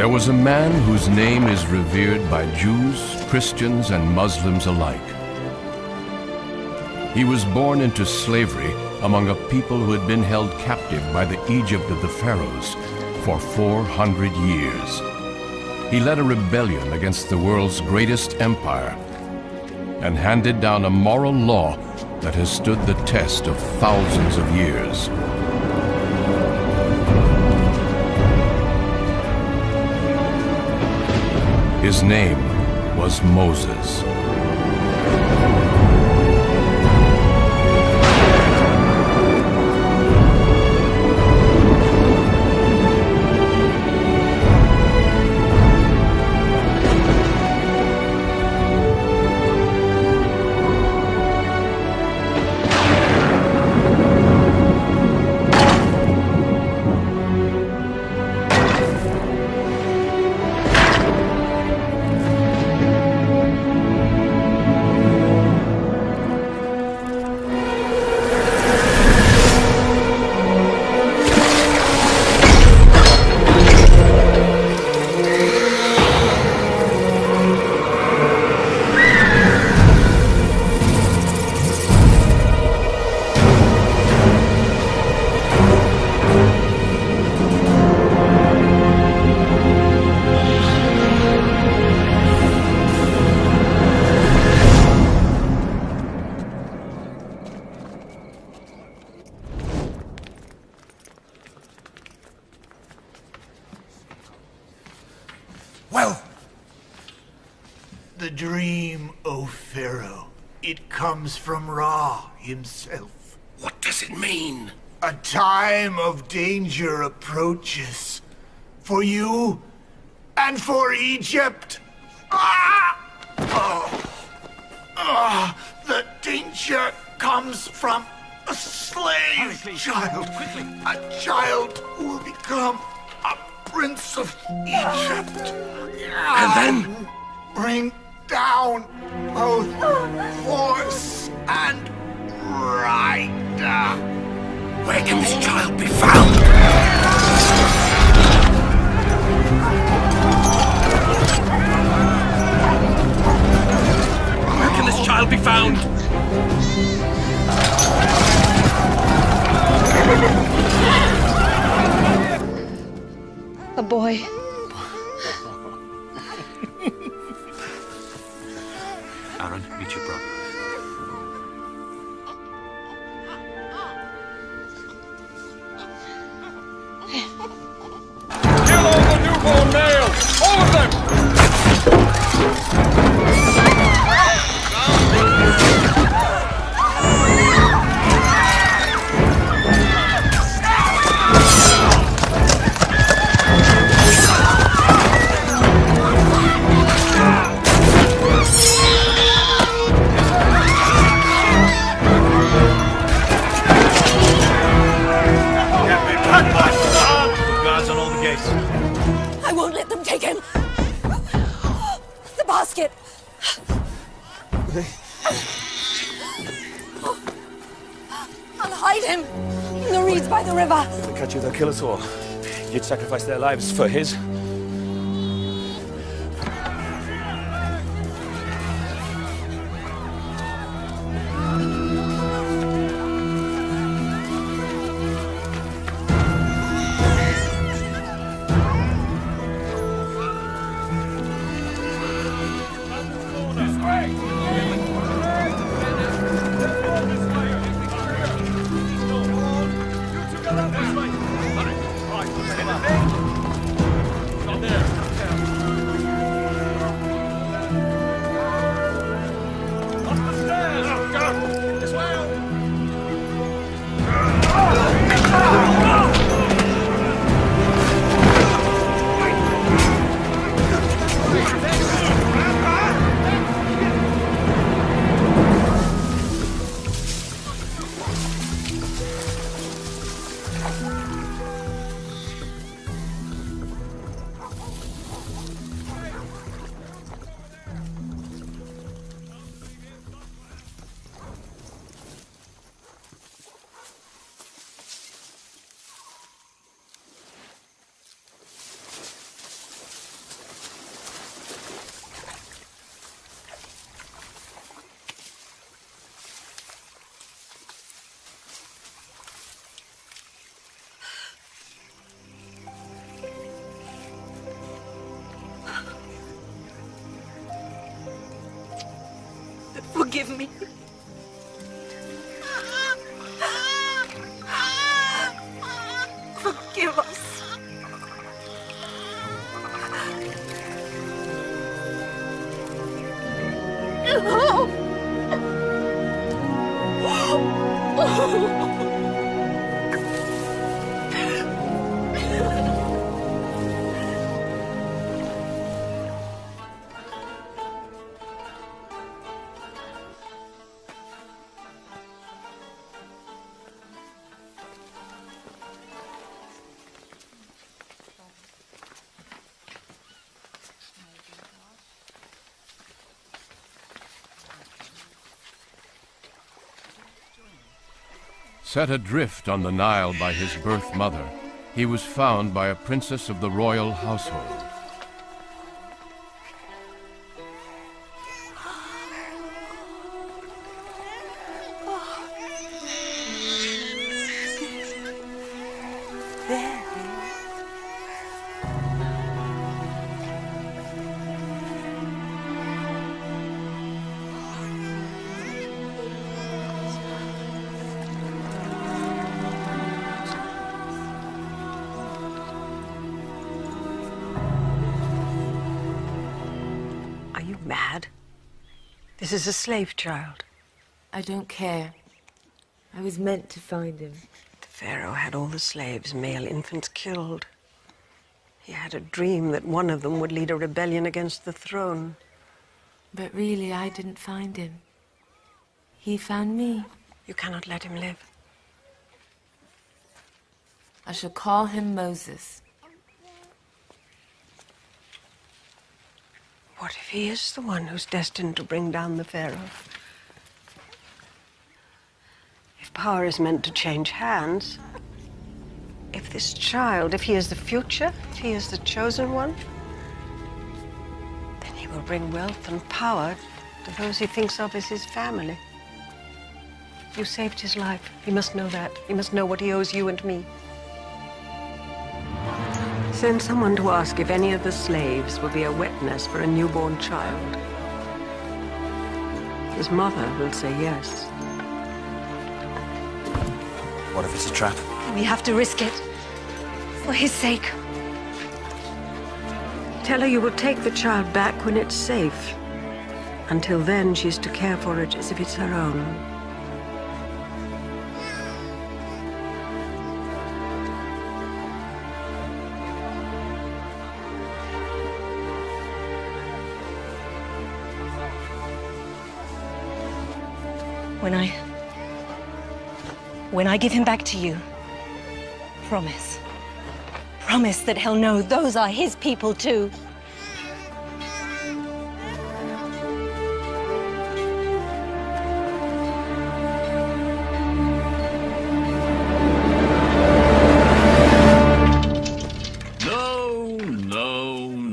There was a man whose name is revered by Jews, Christians, and Muslims alike. He was born into slavery among a people who had been held captive by the Egypt of the pharaohs for 400 years. He led a rebellion against the world's greatest empire and handed down a moral law that has stood the test of thousands of years. His name was Moses. Well, the dream, O Pharaoh, it comes from Ra himself. What does it mean? A time of danger approaches for you and for Egypt. The danger comes from a slave child. Quickly. A child who will become a prince of Egypt. And then? Bring down both horse and rider. Where can this child be found? Where can this child be found? A boy. Aaron, meet your brother. Kill all the newborn males! All of them! Guards on all the gates. I won't let them take him. The basket. I'll hide him in the reeds by the river. If they catch you, they'll kill us all. You'd sacrifice their lives for his. Forgive me. Forgive us. Set adrift on the Nile by his birth mother, he was found by a princess of the royal household. Are you mad? This is a slave child. I don't care. I was meant to find him. The Pharaoh had all the slaves, male infants, killed. He had a dream that one of them would lead a rebellion against the throne. But really, I didn't find him. He found me. You cannot let him live. I shall call him Moses. What if he is the one who's destined to bring down the Pharaoh? If power is meant to change hands, if this child, if he is the future, if he is the chosen one, then he will bring wealth and power to those he thinks of as his family. You saved his life. He must know that. He must know what he owes you and me. Send someone to ask if any of the slaves will be a wet nurse for a newborn child. His mother will say yes. What if it's a trap? We have to risk it. For his sake. Tell her you will take the child back when it's safe. Until then, she's to care for it as if it's her own. When I give him back to you, promise. Promise that he'll know those are his people too.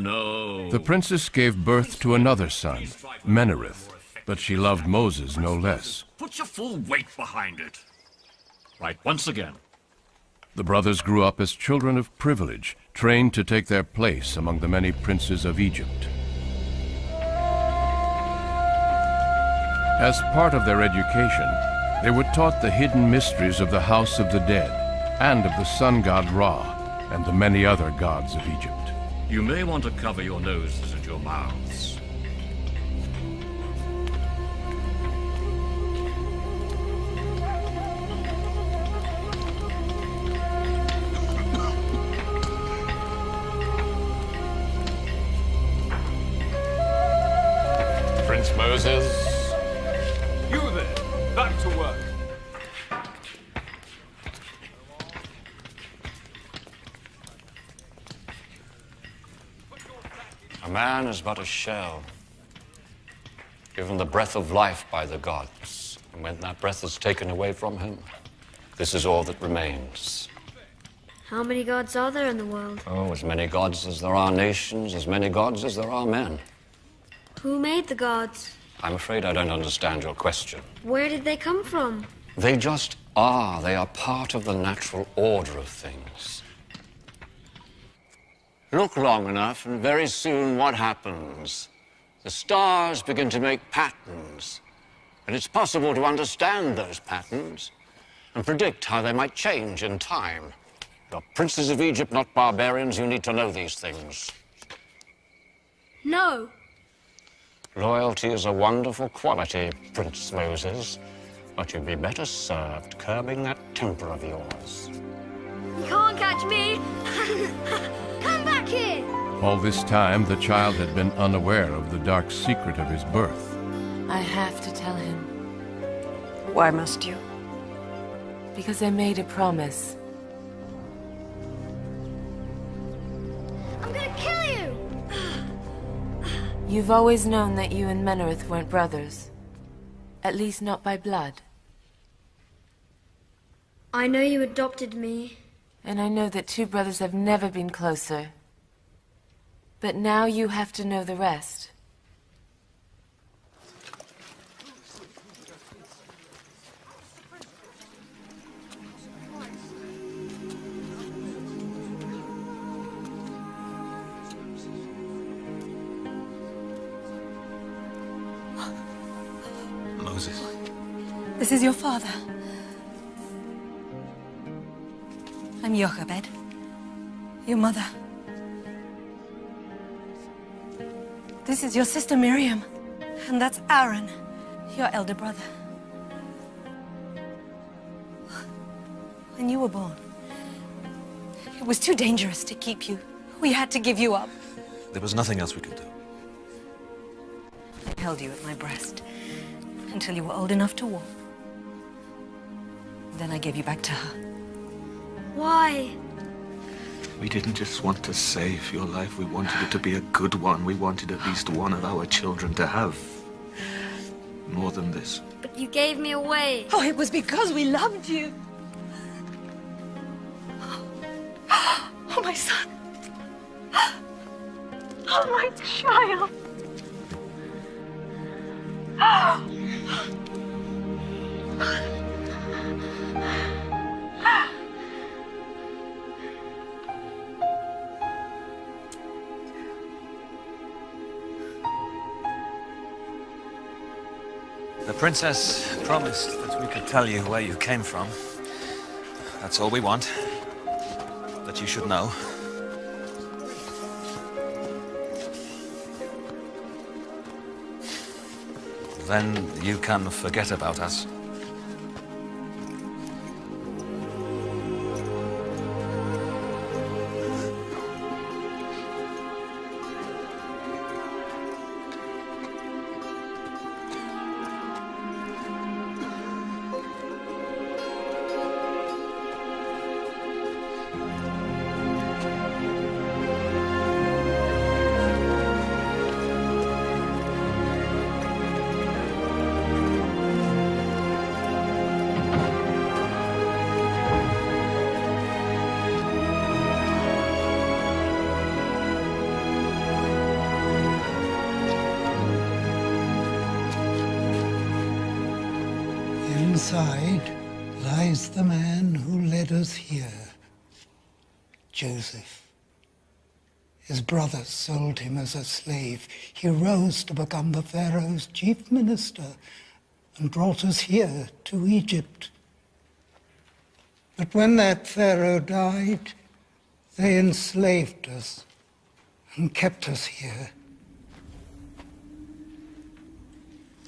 No. The princess gave birth to another son, Menereth, but she loved Moses no less. Put your full weight behind it. Right, once again. The brothers grew up as children of privilege, trained to take their place among the many princes of Egypt. As part of their education, they were taught the hidden mysteries of the House of the Dead, and of the sun god Ra, and the many other gods of Egypt. You may want to cover your noses and your mouths. Prince Moses. You there, back to work. A man is but a shell, given the breath of life by the gods. And when that breath is taken away from him, this is all that remains. How many gods are there in the world? Oh, as many gods as there are nations, as many gods as there are men. Who made the gods? I'm afraid I don't understand your question. Where did they come from? They just are. They are part of the natural order of things. Look long enough, and very soon what happens? The stars begin to make patterns, And it's possible to understand those patterns and predict how they might change in time. You're princes of Egypt, not barbarians. You need to know these things. No. Loyalty is a wonderful quality, Prince Moses, but you'd be better served curbing that temper of yours. You can't catch me. Come back here. All this time, the child had been unaware of the dark secret of his birth. I have to tell him. Why must you? Because I made a promise. I'm gonna kill you. You've always known that you and Menareth weren't brothers. At least not by blood. I know you adopted me. And I know that two brothers have never been closer. But now you have to know the rest. Moses. This is your father. I'm Jochebed, your mother. This is your sister Miriam, and that's Aaron, your elder brother. When you were born, it was too dangerous to keep you. We had to give you up. There was nothing else we could do. I held you at my breast until you were old enough to walk. Then I gave you back to her. Why? We didn't just want to save your life. We wanted it to be a good one. We wanted at least one of our children to have more than this. But you gave me away. Oh, it was because we loved you. Oh, my son. Oh, my child. The princess promised that we could tell you where you came from. That's all we want. That you should know. Then you can forget about us. Inside lies the man who led us here, Joseph. His brothers sold him as a slave. He rose to become the Pharaoh's chief minister and brought us here to Egypt. But when that Pharaoh died, they enslaved us and kept us here.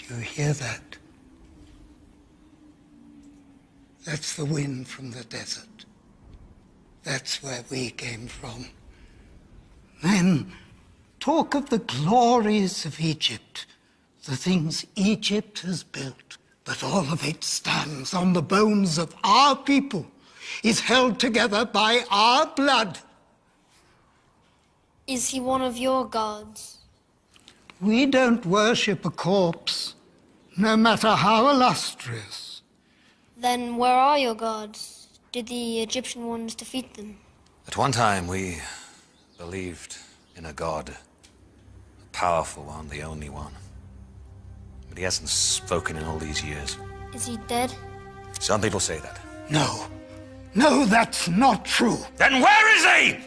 Do you hear that? That's the wind from the desert. That's where we came from. Then talk of the glories of Egypt, the things Egypt has built. But all of it stands on the bones of our people, is held together by our blood. Is he one of your gods? We don't worship a corpse, no matter how illustrious. Then where are your gods? Did the Egyptian ones defeat them? At one time, we believed in a god. A powerful one, the only one. But he hasn't spoken in all these years. Is he dead? Some people say that. No. No, that's not true. Then where is he?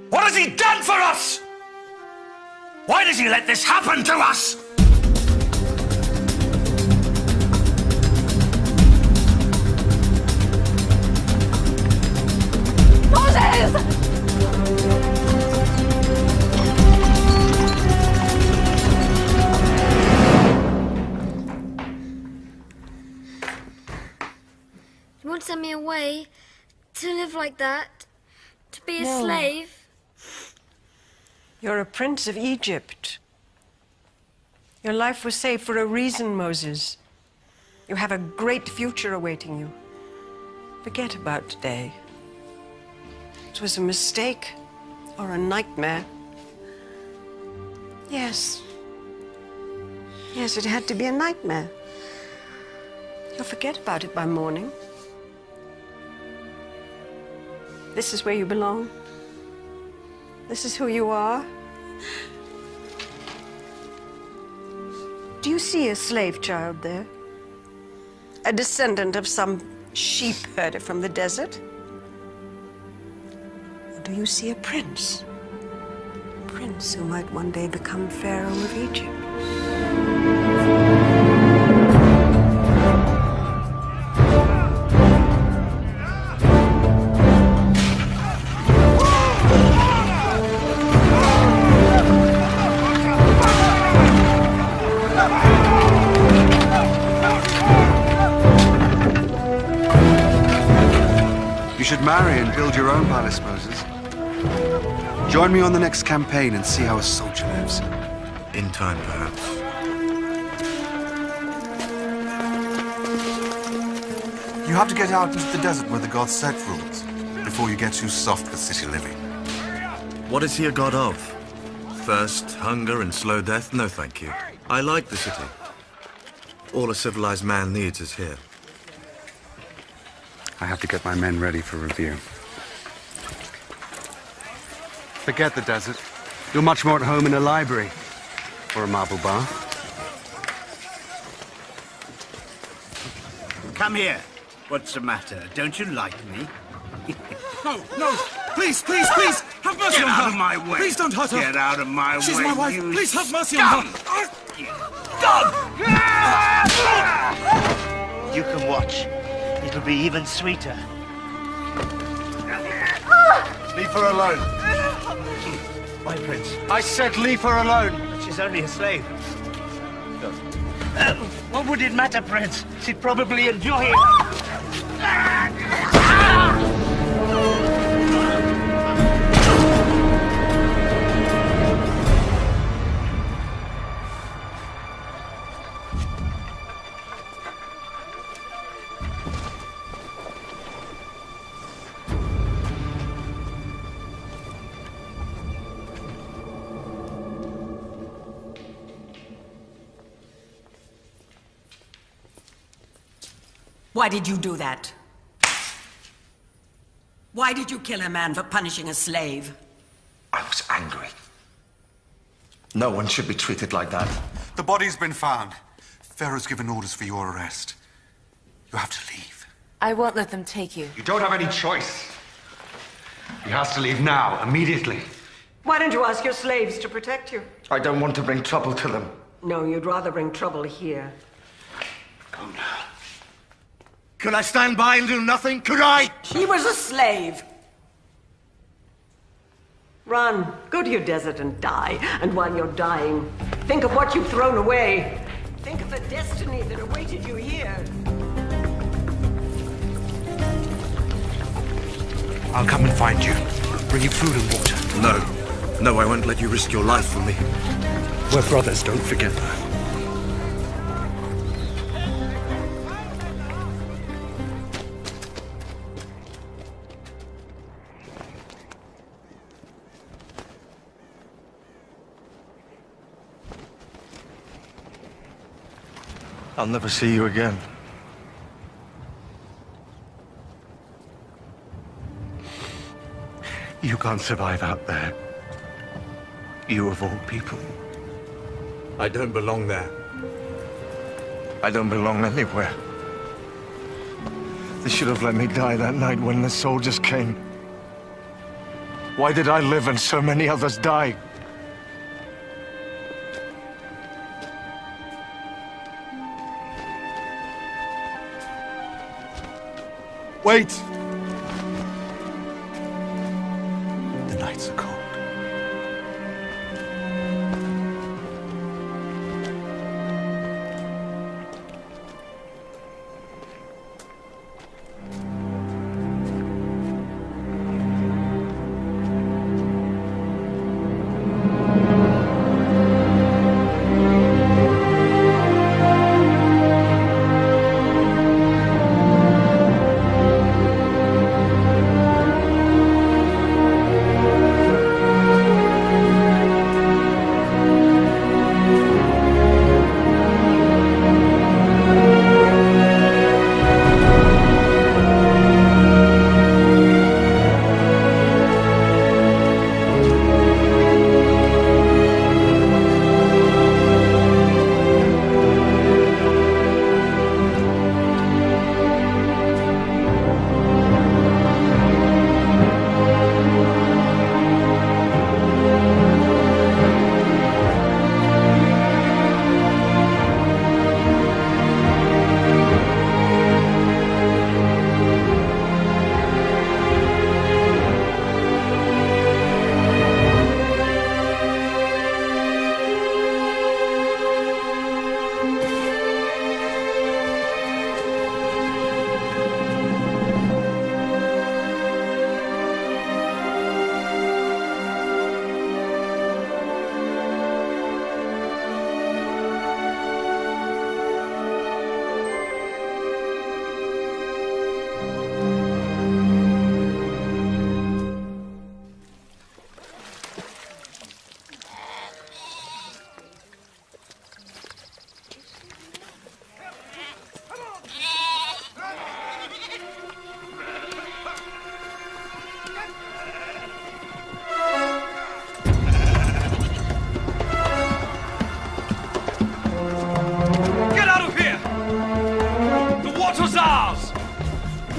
What has he done for us? Why does he let this happen to us? send me away to live like that, to be a No. slave. You're a prince of Egypt. Your life was saved for a reason, Moses. You have a great future awaiting you. Forget about today. It was a mistake or a nightmare. Yes. Yes, it had to be a nightmare. You'll forget about it by morning. This is where you belong. This is who you are. Do you see a slave child there? A descendant of some sheep herder from the desert? Or do you see a prince? A prince who might one day become Pharaoh of Egypt? You should marry and build your own palace, Moses. Join me on the next campaign and see how a soldier lives. In time, perhaps. You have to get out into the desert where the god Set rules before you get too soft for city living. What is he a god of? Thirst, hunger, and slow death? No, thank you. I like the city. All a civilized man needs is here. I have to get my men ready for review. Forget the desert. You're much more at home in a library or a marble bath. Come here. What's the matter? Don't you like me? No, no! Please, please, please! Have mercy on her! Get out of my way! Please don't hurt her! Get out of my way! She's my wife! You Please have mercy on her! You can watch. It'll be even sweeter. Leave her alone. My prince. I said leave her alone! She's only a slave. What would it matter, Prince? She'd probably enjoy it. Why did you do that? Why did you kill a man for punishing a slave? I was angry. No one should be treated like that. The body's been found. Pharaoh's given orders for your arrest. You have to leave. I won't let them take you. You don't have any choice. He has to leave now, immediately. Why don't you ask your slaves to protect you? I don't want to bring trouble to them. No, you'd rather bring trouble here. Go now. Could I stand by and do nothing? Could I? He was a slave. Run. Go to your desert and die. And while you're dying, think of what you've thrown away. Think of the destiny that awaited you here. I'll come and find you. Bring you food and water. No. No, I won't let you risk your life for me. We're brothers, don't forget that. I'll never see you again. You can't survive out there. You of all people. I don't belong there. I don't belong anywhere. They should have let me die that night when the soldiers came. Why did I live and so many others die? Wait! The nights are cold.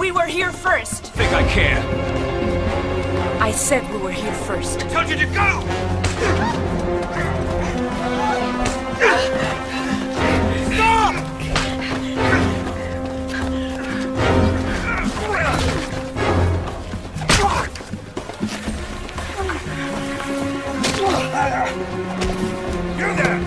We were here first. Think I care? I said we were here first. I told you to go! You there!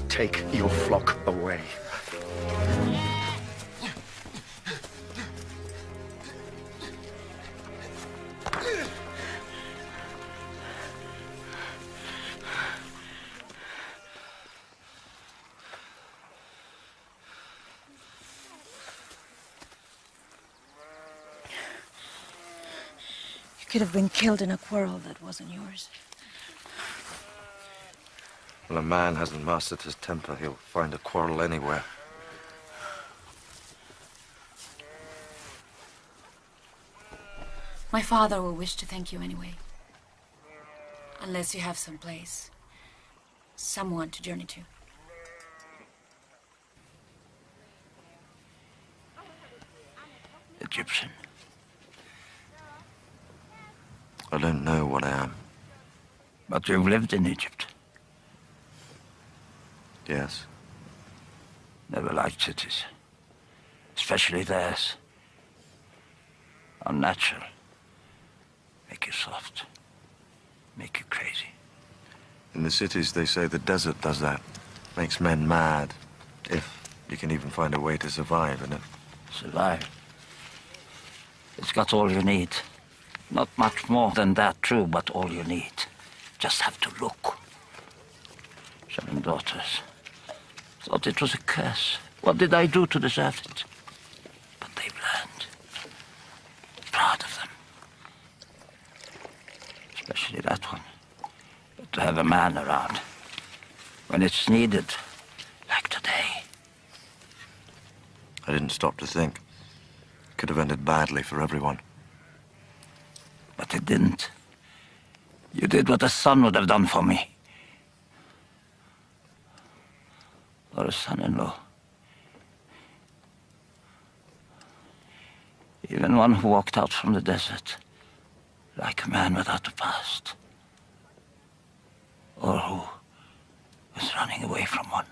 Take your flock away. You could have been killed in a quarrel that wasn't yours. When a man hasn't mastered his temper, he'll find a quarrel anywhere. My father will wish to thank you anyway. Unless you have some place, someone to journey to. Egyptian. I don't know what I am. But you've lived in Egypt. Yes. Never liked cities. Especially theirs. Unnatural. Make you soft. Make you crazy. In the cities, they say the desert does that. Makes men mad. If you can even find a way to survive in it. Survive? It's got all you need. Not much more than that, true, but all you need. Just have to look. 7 daughters. Thought it was a curse. What did I do to deserve it? But they've learned. Proud of them. Especially that one. But to have a man around. When it's needed. Like today. I didn't stop to think. Could have ended badly for everyone. But it didn't. You did what a son would have done for me. Or a son-in-law. Even one who walked out from the desert like a man without a past. Or who was running away from one.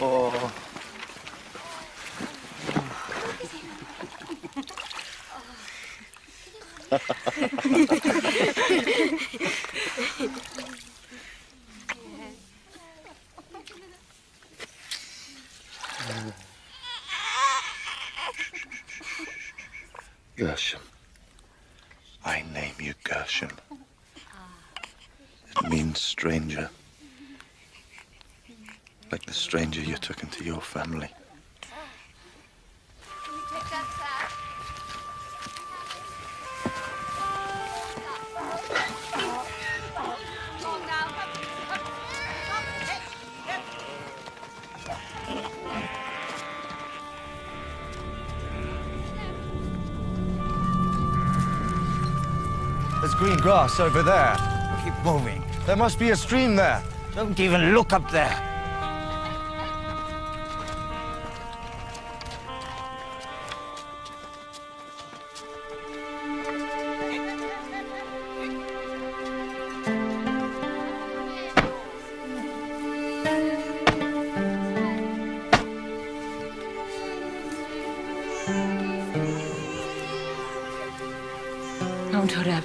Oh. Gershom. I name you Gershom. It means stranger. Like the stranger you took into your family. There's green grass over there. Keep moving. There must be a stream there. Don't even look up there. Mount Horeb,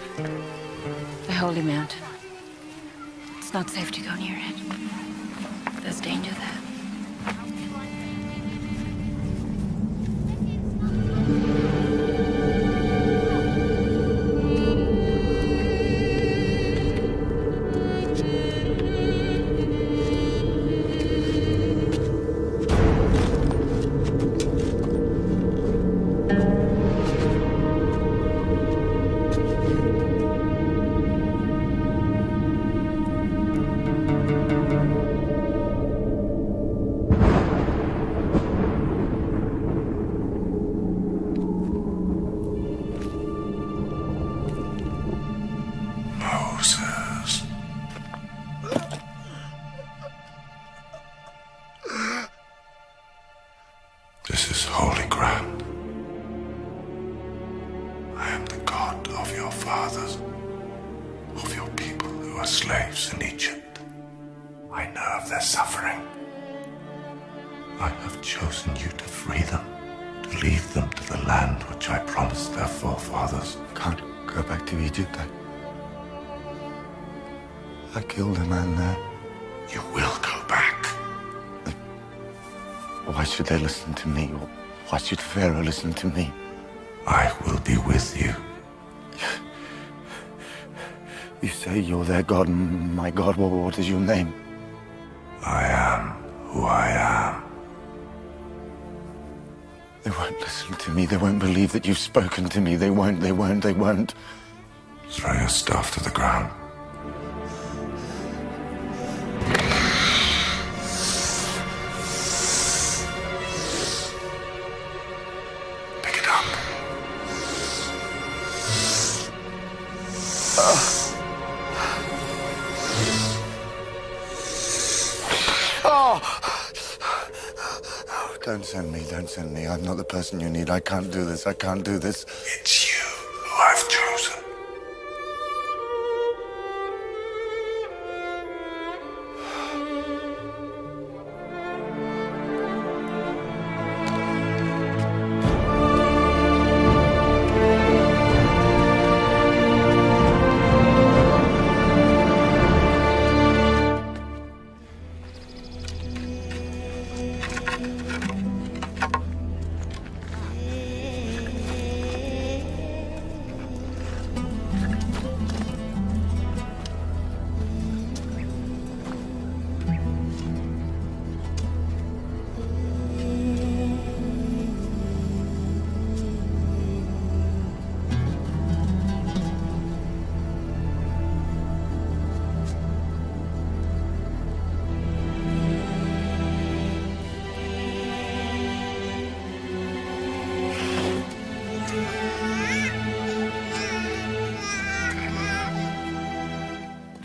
the holy mountain. It's not safe to go near it. There's danger there. Moses. This is holy ground. I am the God of your fathers, of your people who are slaves in Egypt. I know of their suffering. I have chosen you to free them, to lead them to the land which I promised their forefathers. Can't go back to Egypt. I killed a man there. You will go back. Why should they listen to me? Why should Pharaoh listen to me? I will be with you. You say you're their God, my God. What is your name? I am who I am. They won't listen to me. They won't believe that you've spoken to me. They won't. Throw your staff to the ground. Pick it up. Don't send me. I'm not the person you need. I can't do this. It's you who I've chosen.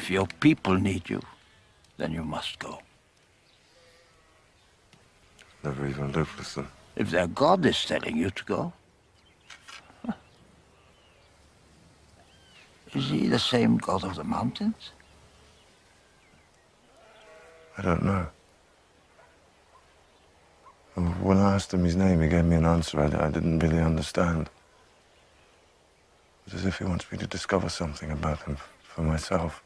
If your people need you, then you must go. Never even lived with them. If their God is telling you to go, is he the same God of the mountains? I don't know. When I asked him his name, he gave me an answer I didn't really understand. It's as if he wants me to discover something about him for myself.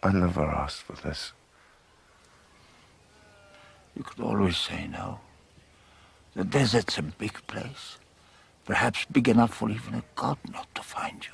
I never asked for this. You could always say no. The desert's a big place. Perhaps big enough for even a god not to find you.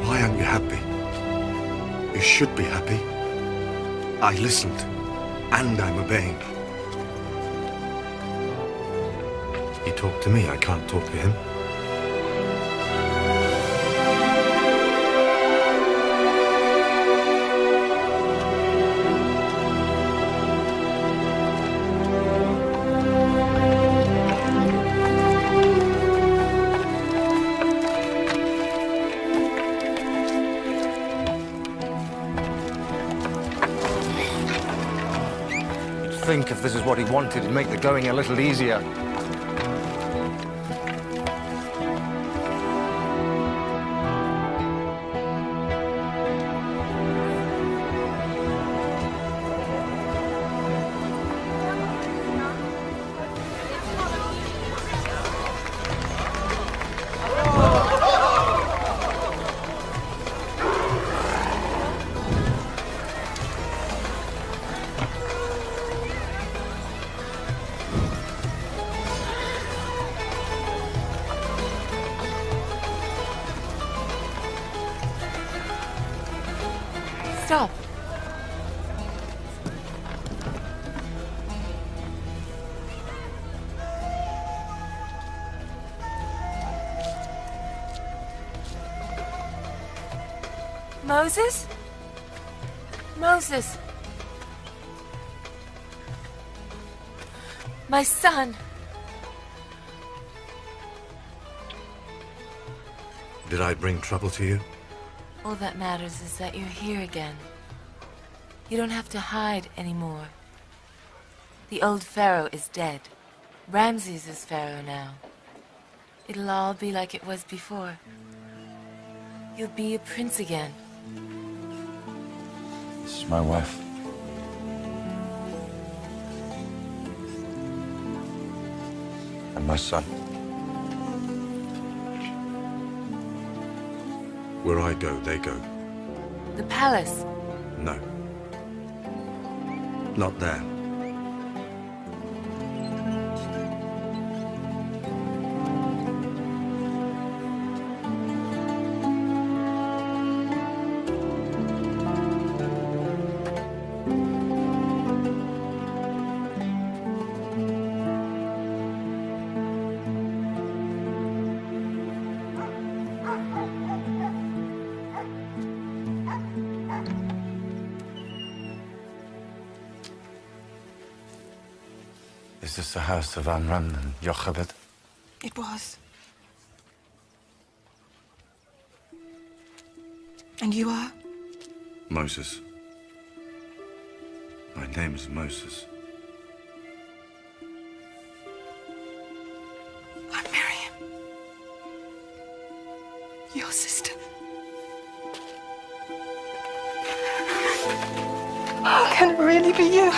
Why aren't you happy? You should be happy. I listened, and I'm obeying. He talked to me, I can't talk to him. Think if this is what he wanted, it'd make the going a little easier. Stop. Moses? Moses. My son. Did I bring trouble to you? All that matters is that you're here again. You don't have to hide anymore. The old Pharaoh is dead. Ramses is Pharaoh now. It'll all be like it was before. You'll be a prince again. This is my wife. And my son. Where I go, they go. The palace. No. Not there. Is this the house of Amram and Jochebed? It was. And you are? Moses. My name is Moses. I'm Miriam. Your sister. Oh, can it really be you?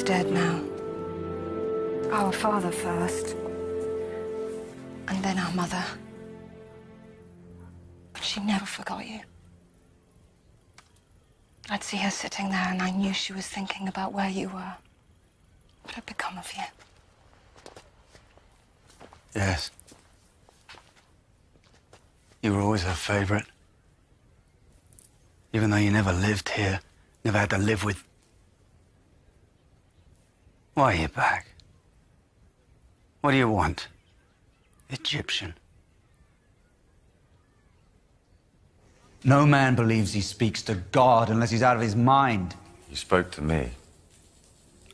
dead now. Our father first, and then our mother. But she never forgot you. I'd see her sitting there, and I knew she was thinking about where you were. What had become of you? Yes. You were always her favorite. Even though you never lived here, never had to live with... Why are you back? What do you want? Egyptian. No man believes he speaks to God unless he's out of his mind. He spoke to me.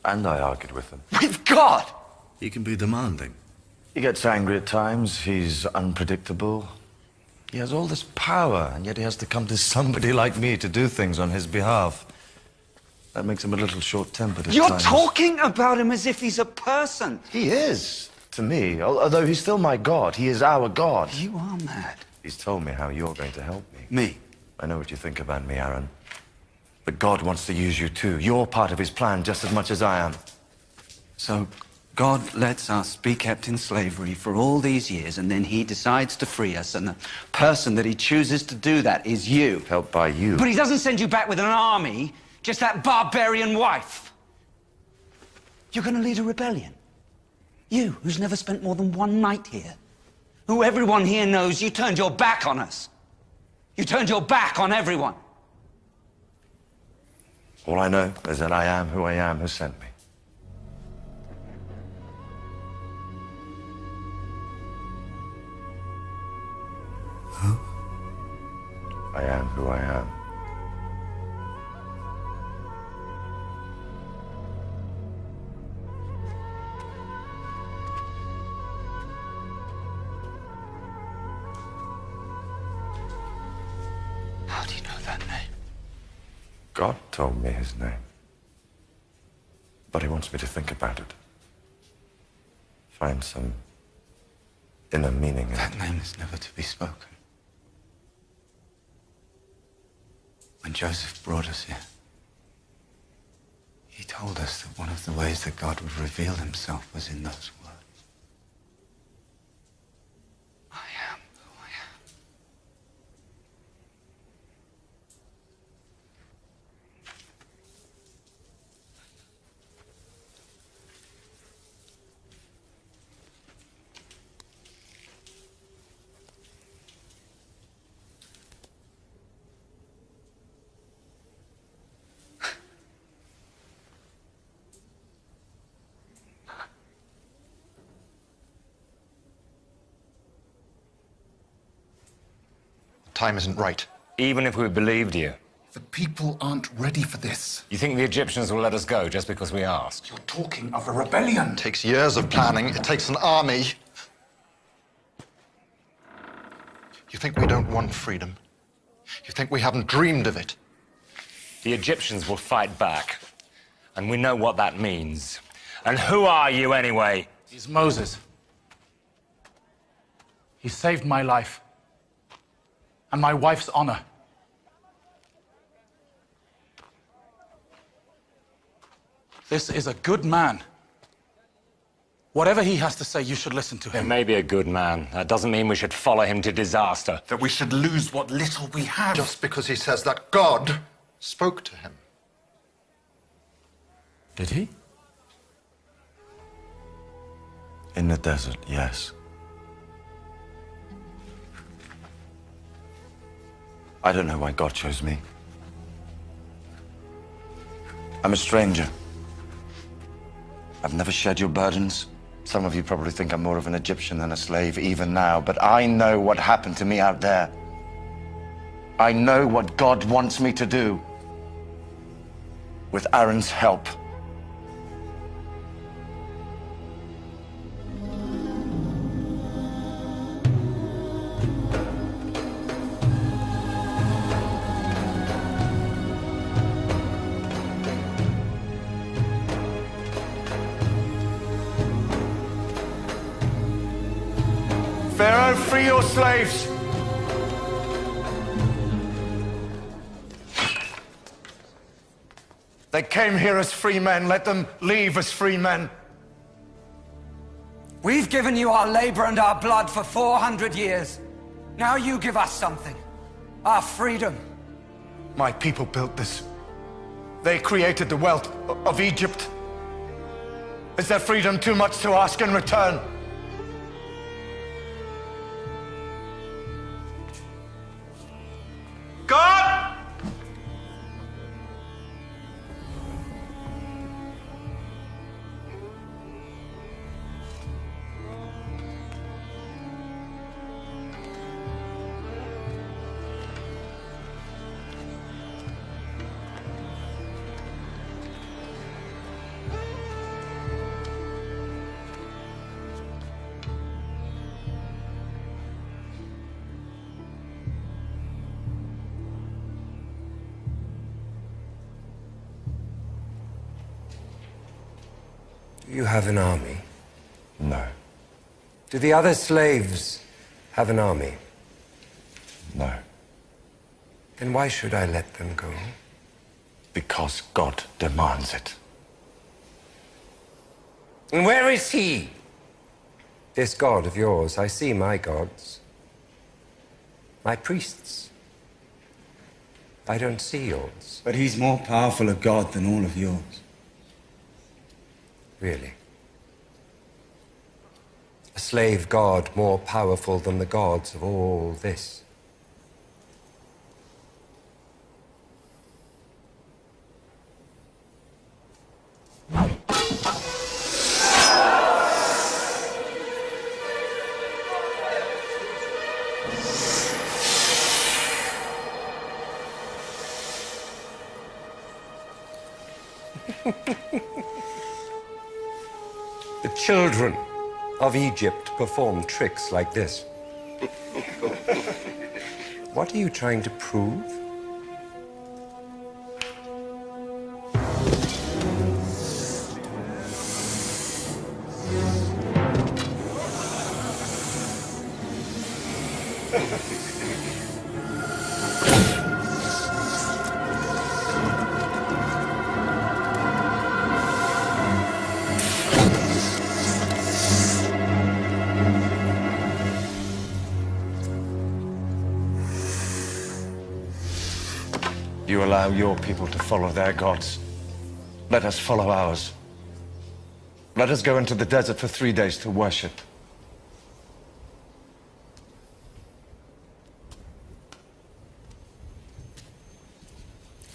And I argued with him. With God! He can be demanding. He gets angry at times. He's unpredictable. He has all this power, and yet he has to come to somebody like me to do things on his behalf. That makes him a little short-tempered at You're times. talking about him as if he's a person. He is, to me. Although he's still my God. He is our God. You are mad. He's told me how you're going to help me. Me? I know what you think about me, Aaron. But God wants to use you too. You're part of his plan just as much as I am. So, God lets us be kept in slavery for all these years, and then he decides to free us, and the person that he chooses to do that is you. Helped by you. But he doesn't send you back with an army, just that barbarian wife. You're going to lead a rebellion. You, who's never spent more than one night here. Who everyone here knows you turned your back on us. You turned your back on everyone. All I know is that I am who I am who sent me. Who? I am who I am. How do you know that name? God told me his name. But he wants me to think about it. Find some inner meaning in it. That name is never to be spoken. When Joseph brought us here, he told us that one of the ways that God would reveal himself was in those words. I am who I am. Time isn't right. Even if we believed you. The people aren't ready for this. You think the Egyptians will let us go just because we asked? You're talking of a rebellion. It takes years of planning. It takes an army. You think we don't want freedom? You think we haven't dreamed of it? The Egyptians will fight back. And we know what that means. And who are you anyway? He's Moses. He saved my life. And my wife's honor. This is a good man. Whatever he has to say, you should listen to him. He may be a good man. That doesn't mean we should follow him to disaster. That we should lose what little we have. Just because he says that God spoke to him. Did he? In the desert, yes. I don't know why God chose me. I'm a stranger. I've never shared your burdens. Some of you probably think I'm more of an Egyptian than a slave, even now, but I know what happened to me out there. I know what God wants me to do. With Aaron's help. Pharaoh, free your slaves! They came here as free men. Let them leave as free men. We've given you our labor and our blood for 400 years. Now you give us something. Our freedom. My people built this. They created the wealth of Egypt. Is their freedom too much to ask in return? God! Do you have an army? No. Do the other slaves have an army? No. Then why should I let them go? Because God demands it. And where is he? This God of yours. I see my gods. My priests. I don't see yours. But he's more powerful a god than all of yours. Really? A slave god more powerful than the gods of all this? The children of Egypt perform tricks like this. What are you trying to prove? You allow your people to follow their gods. Let us follow ours. Let us go into the desert for 3 days to worship.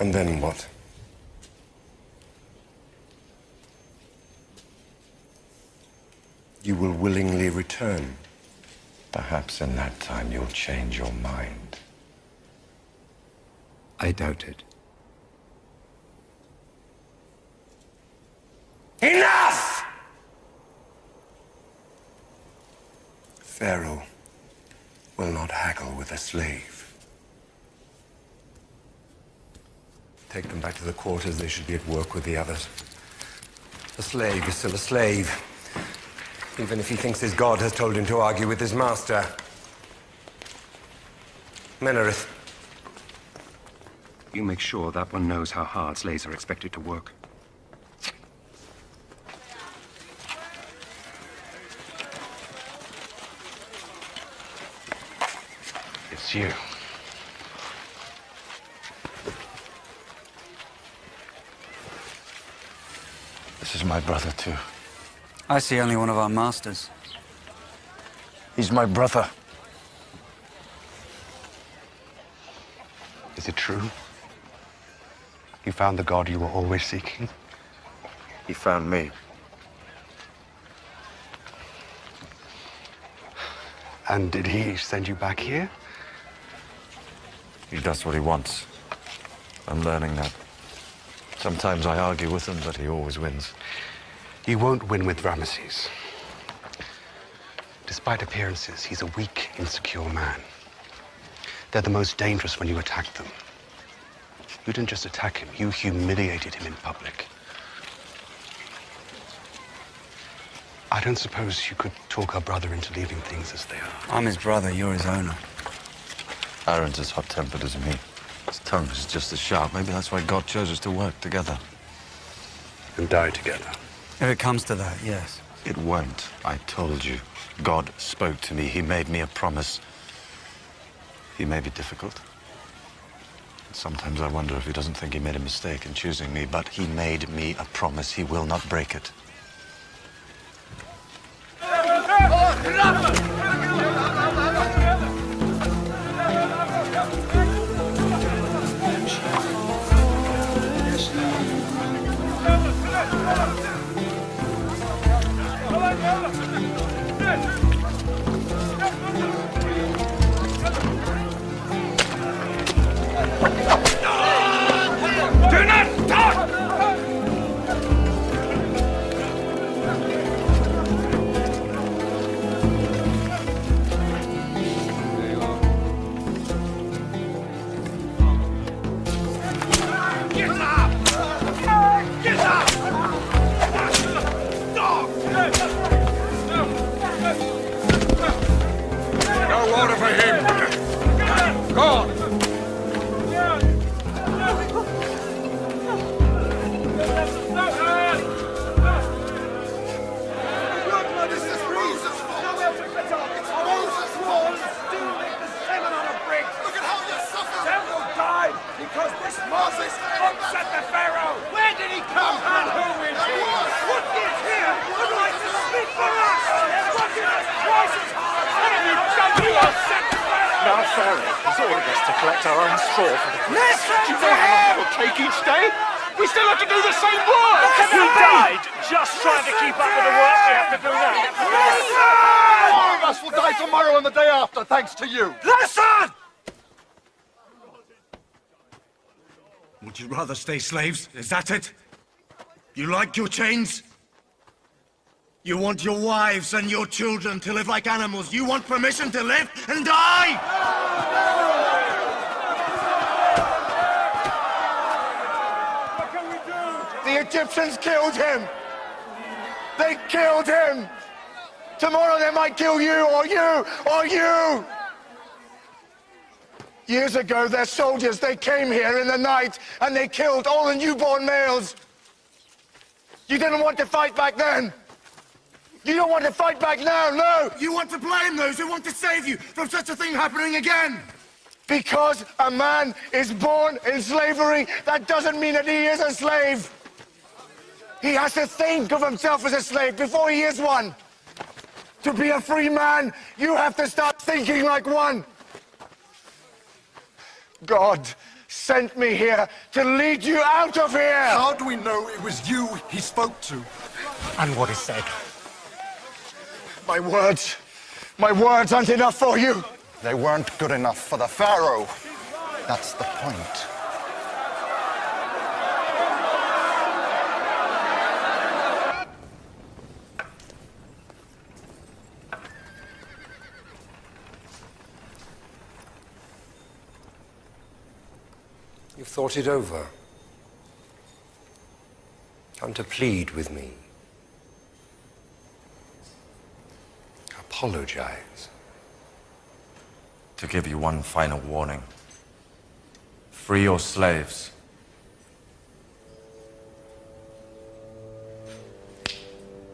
And then what? You will willingly return. Perhaps in that time you'll change your mind. I doubt it. Enough! Pharaoh will not haggle with a slave. Take them back to the quarters. They should be at work with the others. A slave is still a slave, even if he thinks his god has told him to argue with his master. Menarith. You make sure that one knows how hard slaves are expected to work. It's you. This is my brother, too. I see only one of our masters. He's my brother. Is it true? You found the god you were always seeking? He found me. And did he send you back here? He does what he wants. I'm learning that. Sometimes I argue with him, but he always wins. You won't win with Ramesses. Despite appearances, he's a weak, insecure man. They're the most dangerous when you attack them. You didn't just attack him, you humiliated him in public. I don't suppose you could talk our brother into leaving things as they are. I'm his brother, you're his owner. Aaron's as hot-tempered as me. His tongue is just as sharp. Maybe that's why God chose us to work together. and die together. If it comes to that, yes. It won't. I told you. God spoke to me. He made me a promise. He may be difficult. Sometimes I wonder if he doesn't think he made a mistake in choosing me, but he made me a promise. He will not break it. Do not talk! Get up! Get up! Dog! No order for him! Go on! Because this Moses upset the Pharaoh! Where did he come and who is he? What gives him the right to speak for us? What gives us twice as hard? What have you done to upset the Pharaoh? Now Pharaoh has ordered us to collect our own straw for the priest. Listen Do you know how much it'll take each day? We still have to do the same work! Listen! He died just trying to keep up with the work we have to do now. All of us will die tomorrow and the day after, thanks to you. Listen! Would you rather stay slaves? Is that it? You like your chains? You want your wives and your children to live like animals. You want permission to live and die! What can we do? The Egyptians killed him! They killed him! Tomorrow they might kill you, or you, or you! Years ago, their soldiers, they came here in the night and they killed all the newborn males. You didn't want to fight back then. You don't want to fight back now, no! You want to blame those who want to save you from such a thing happening again! Because a man is born in slavery, that doesn't mean that he is a slave. He has to think of himself as a slave before he is one. To be a free man, you have to start thinking like one. God sent me here to lead you out of here! How do we know it was you he spoke to? And what he said? My words aren't enough for you. They weren't good enough for the Pharaoh. That's the point. You've thought it over. Come to plead with me. Apologize. To give you one final warning. Free your slaves.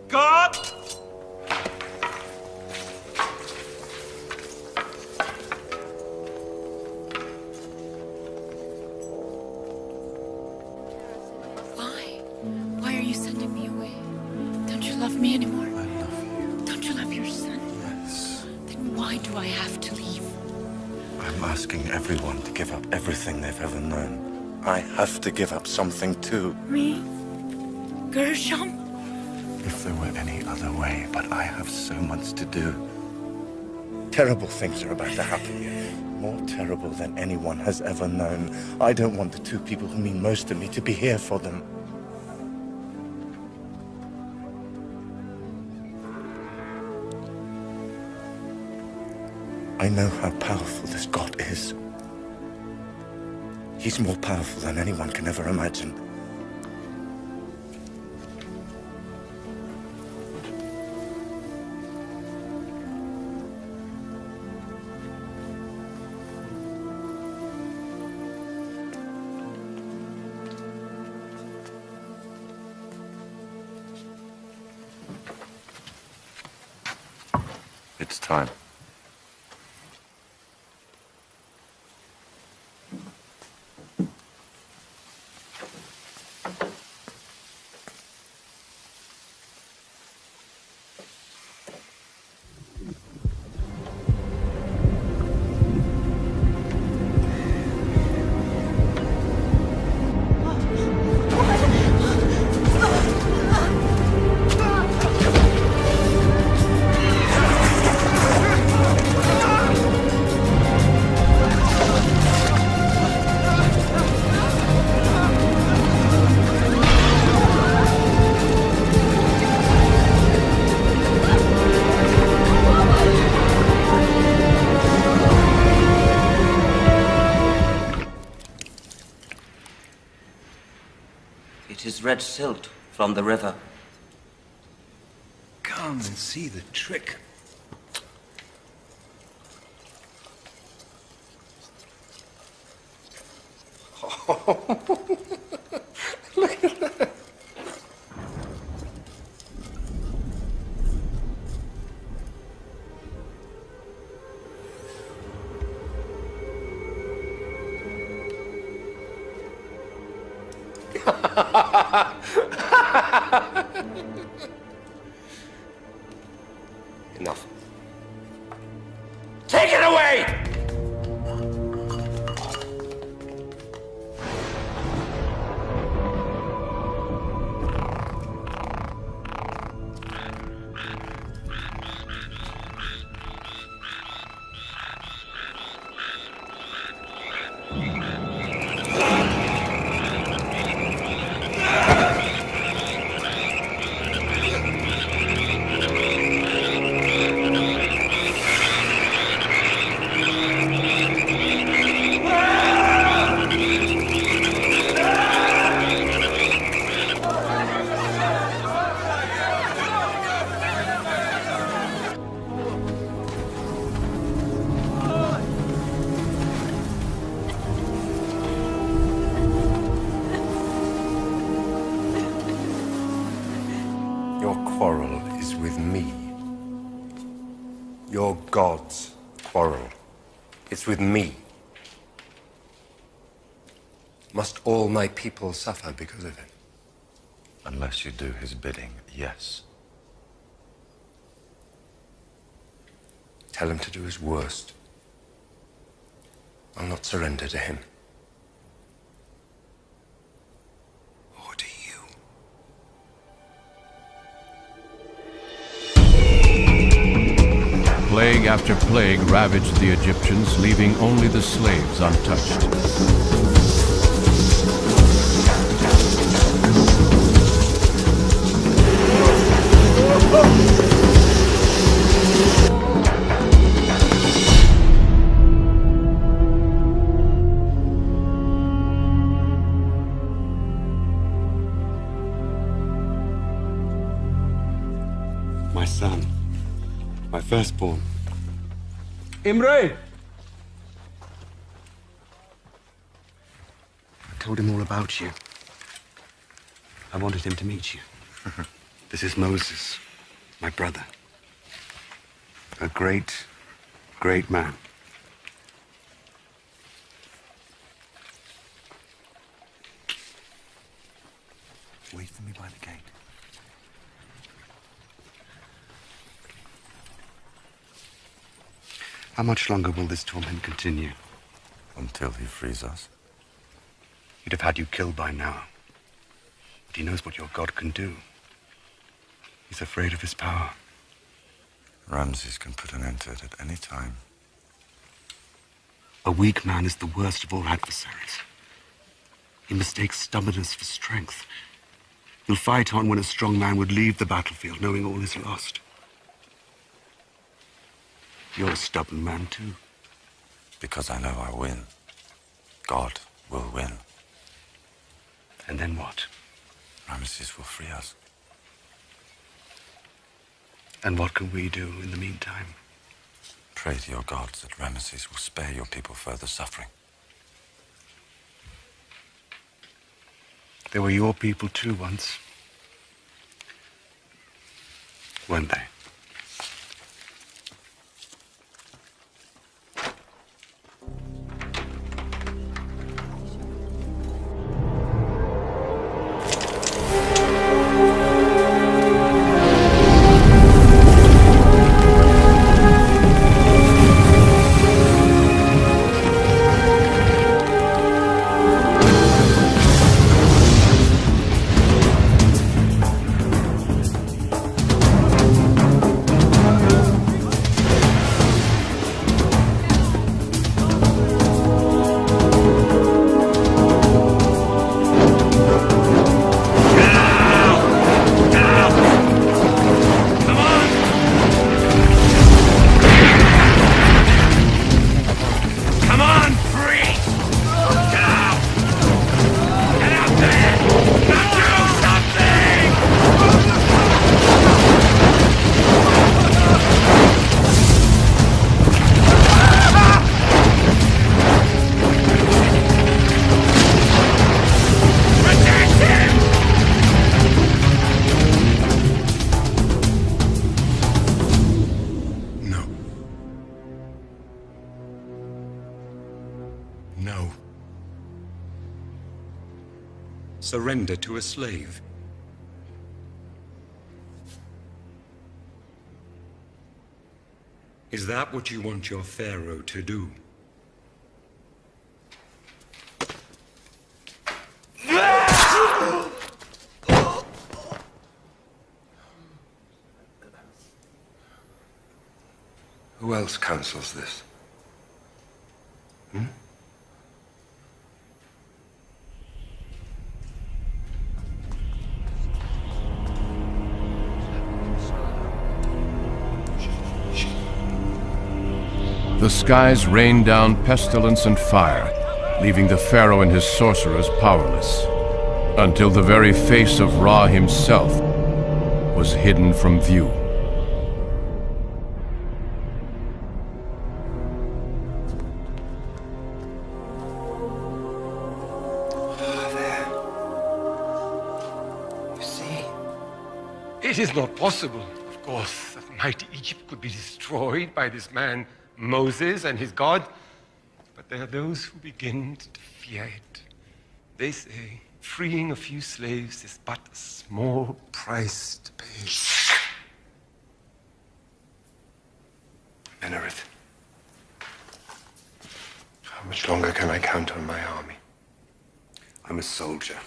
God! Why are you sending me away? Don't you love me anymore? I love you. Don't you love your son? Yes. Then why do I have to leave? I'm asking everyone to give up everything they've ever known. I have to give up something too. Me? Gershom? If there were any other way, but I have so much to do. Terrible things are about to happen here. More terrible than anyone has ever known. I don't want the two people who mean most to me to be here for them. I know how powerful this God is. He's more powerful than anyone can ever imagine. It's time. It is red silt from the river. Come and see the trick. Look at that. Enough. Take it away! Your quarrel is with me. Your God's quarrel. It's with me. Must all my people suffer because of it? Unless you do his bidding, yes. Tell him to do his worst. I'll not surrender to him. Or to you. Plague after plague ravaged the Egyptians, leaving only the slaves untouched. My son, my firstborn. Imre! I told him all about you. I wanted him to meet you. This is Moses, my brother. A great, great man. Wait for me by the gate. How much longer will this torment continue? Until he frees us. He'd have had you killed by now. But he knows what your God can do. He's afraid of his power. Ramses can put an end to it at any time. A weak man is the worst of all adversaries. He mistakes stubbornness for strength. He'll fight on when a strong man would leave the battlefield knowing all is lost. You're a stubborn man, too. Because I know I'll win. God will win. And then what? Ramses will free us. And what can we do in the meantime? Pray to your gods that Ramses will spare your people further suffering. They were your people, too, once. Weren't they? surrender to a slave. Is that what you want your Pharaoh to do? Who else counsels this? Hmm? The skies rained down pestilence and fire, leaving the Pharaoh and his sorcerers powerless, until the very face of Ra himself was hidden from view. It is not possible, of course, that mighty Egypt could be destroyed by this man, Moses, and his God. But there are those who begin to fear it. They say freeing a few slaves is but a small price to pay. Menerith, how much longer can I count on my army? I'm a soldier.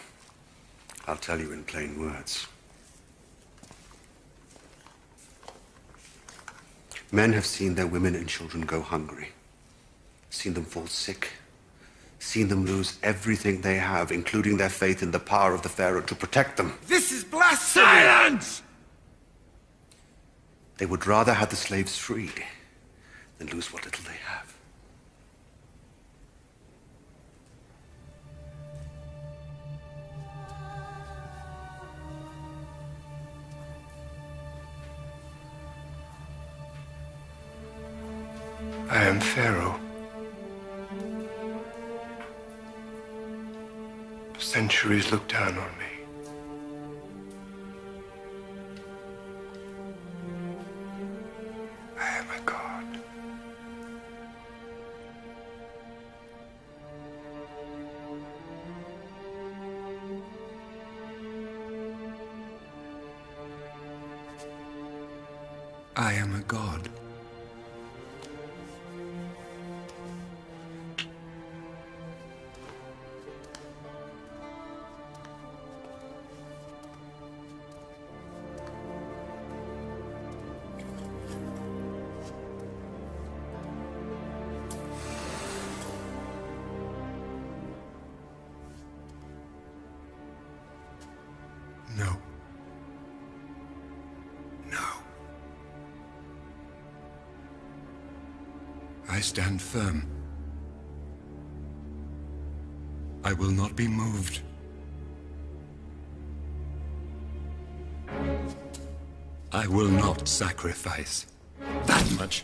I'll tell you in plain words. Men have seen their women and children go hungry, seen them fall sick, seen them lose everything they have, including their faith in the power of the Pharaoh to protect them. This is blasphemy! Silence! They would rather have the slaves freed than lose what little they have. I am Pharaoh. Centuries look down on me. I am a god. I am a god. No. No. I stand firm. I will not be moved. I will not sacrifice that much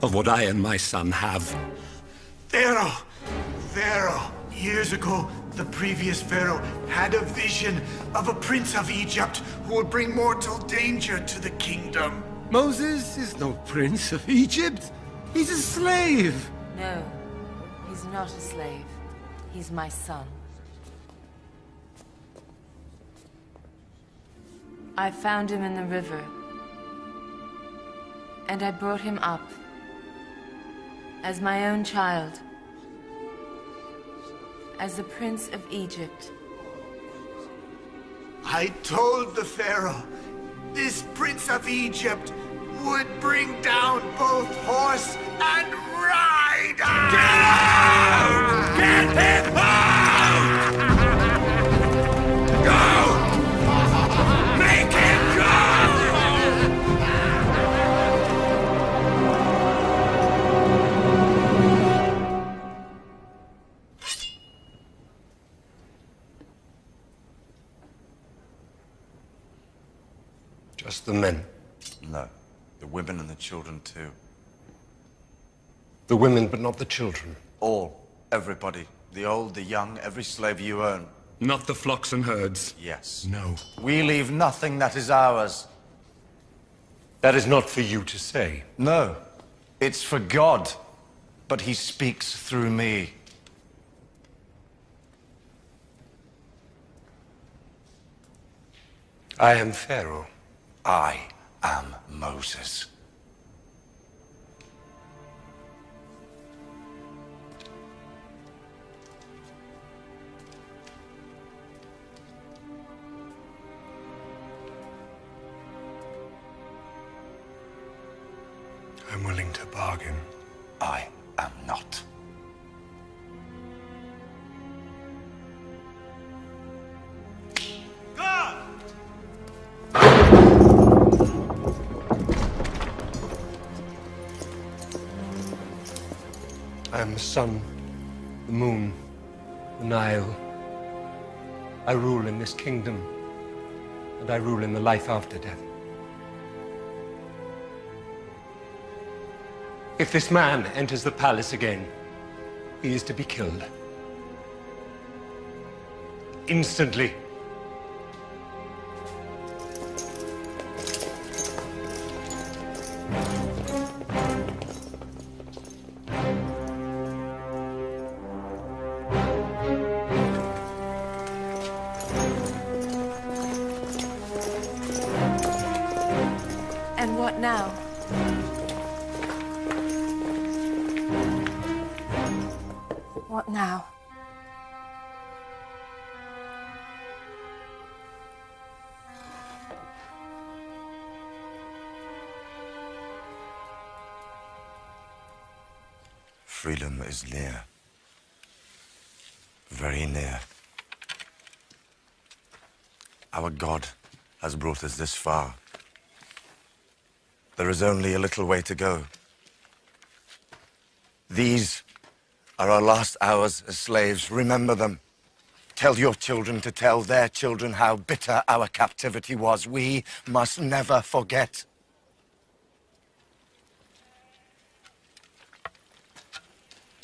of what I and my son have. Pharaoh! Pharaoh! Years ago, the previous Pharaoh had a vision of a prince of Egypt who would bring mortal danger to the kingdom. Moses is no prince of Egypt. He's a slave. No, he's not a slave. He's my son. I found him in the river, and I brought him up as my own child, as the Prince of Egypt. I told the Pharaoh this Prince of Egypt would bring down both horse and rider! Get out! Get him out! Go! Make him go! Just the men. No. The women and the children, too. The women, but not the children. All. Everybody. The old, the young, every slave you own. Not the flocks and herds. Yes. No. We leave nothing that is ours. That is not for you to say. No. It's for God. But he speaks through me. I am Pharaoh. I am Moses. I'm willing to bargain. I am not. I am the sun, the moon, the Nile. I rule in this kingdom, and I rule in the life after death. If this man enters the palace again, he is to be killed. Instantly. And what now? What now? Freedom is near. Very near. Our God has brought us this far. There is only a little way to go. These are our last hours as slaves. Remember them. Tell your children to tell their children how bitter our captivity was. We must never forget.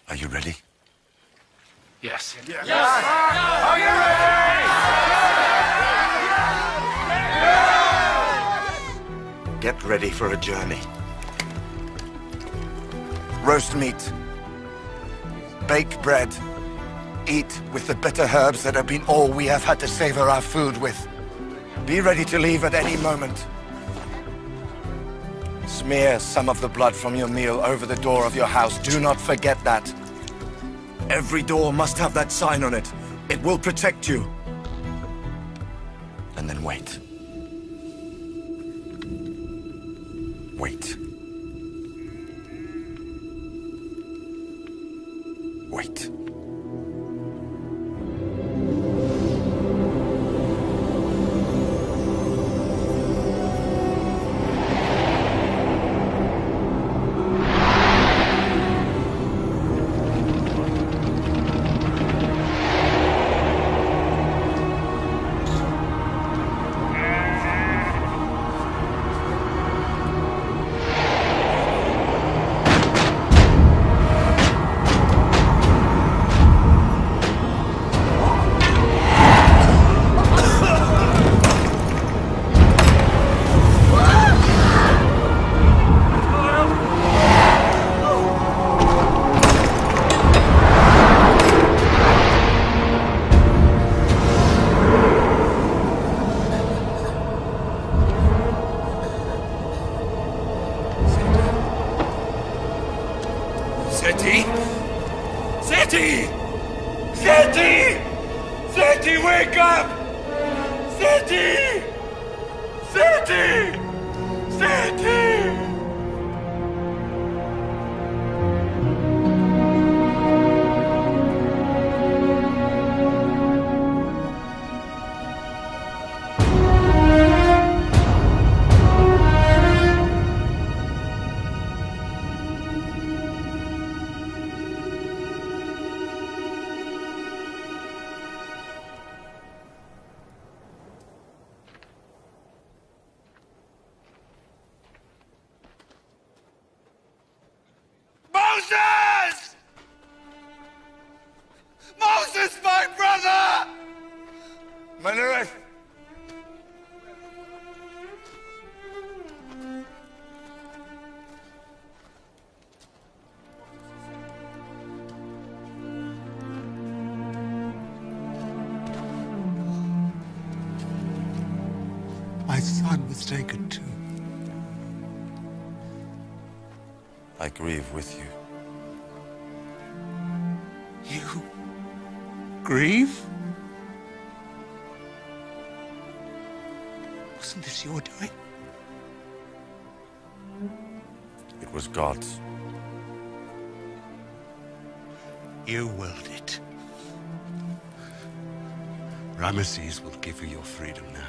Are you ready? Yes. Yes! Are you ready? Get ready for a journey. Roast meat. Bake bread. Eat with the bitter herbs that have been all we have had to savor our food with. Be ready to leave at any moment. Smear some of the blood from your meal over the door of your house. Do not forget that. Every door must have that sign on it. It will protect you. And then wait. Wait. Wait. Seti! Seti! Seti! Seti, wake up! Seti! Seti! Seti! Moses! Moses, my brother! Manureth! It's taken too. I grieve with you. You grieve? Wasn't this your doing? It was God's. You willed it. Ramesses will give you your freedom now.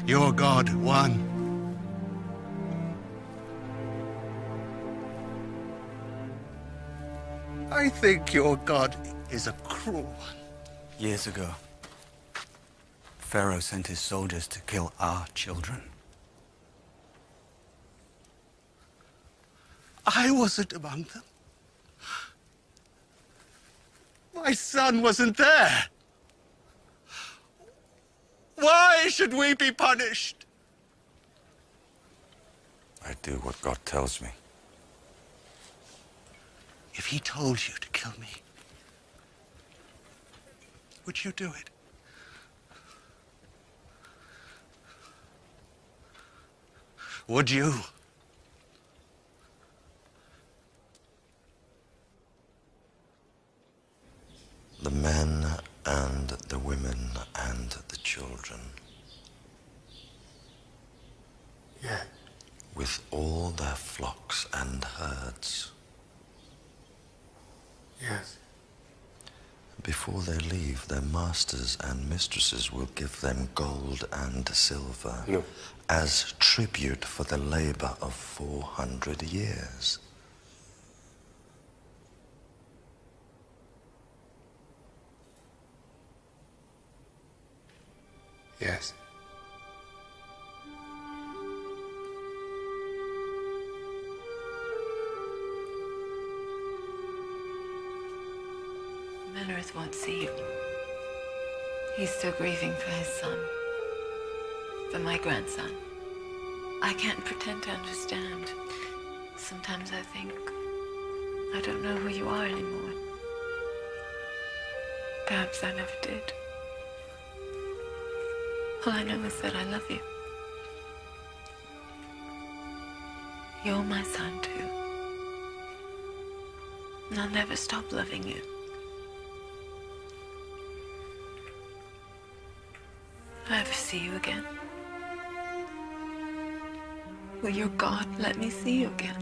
Your God won. I think your God is a cruel one. Years ago, Pharaoh sent his soldiers to kill our children. I wasn't among them. My son wasn't there. Why should we be punished? I do what God tells me. If he told you to kill me, would you do it? Would you? The men and the women and the children. Yeah. With all their flocks and herds. Yes. Before they leave, their masters and mistresses will give them gold and silver as tribute for the labor of 400 years. Yes. Menrith won't see you. He's still grieving for his son. For my grandson. I can't pretend to understand. Sometimes I think I don't know who you are anymore. Perhaps I never did. All I know is that I love you. You're my son, too. And I'll never stop loving you. Will I ever see you again? Will your God let me see you again?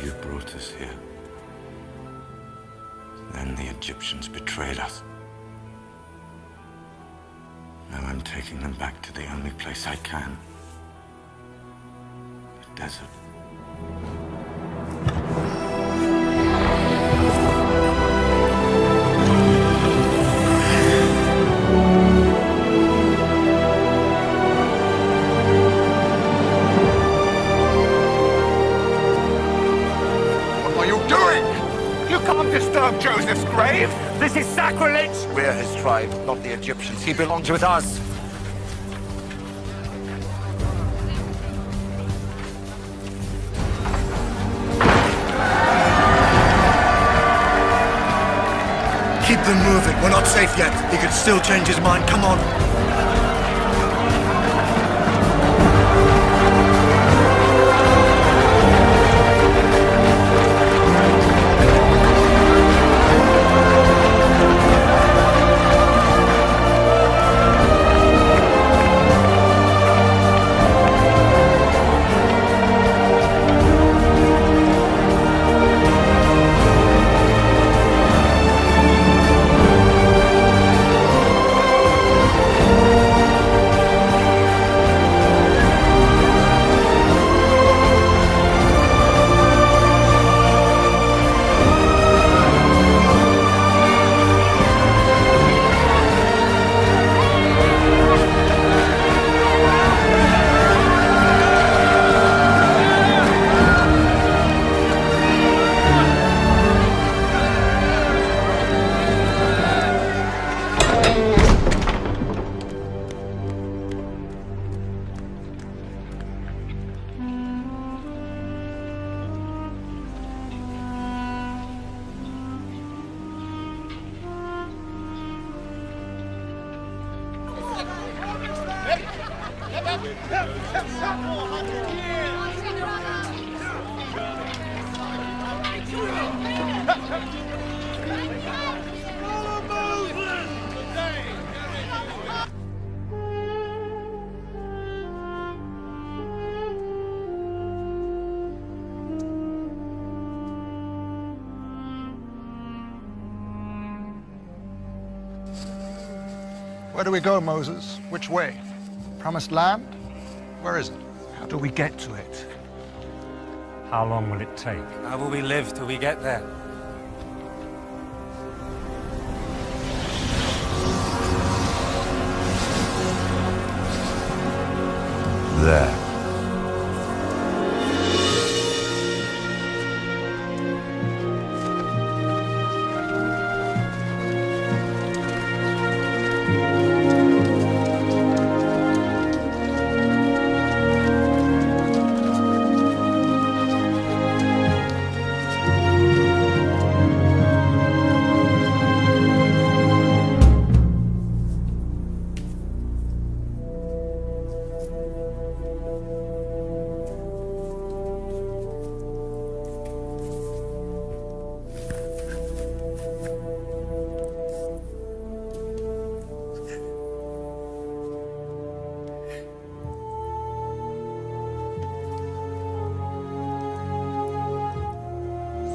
You brought us here. Then the Egyptians betrayed us. Now I'm taking them back to the only place I can. The desert. Disturb Joseph's grave? This is sacrilege! We're his tribe, not the Egyptians. He belongs with us. Keep them moving. We're not safe yet. He could still change his mind. Come on. Where do we go, Moses? Which way? Promised land? Where is it? How do we get to it? How long will it take? How will we live till we get there? There.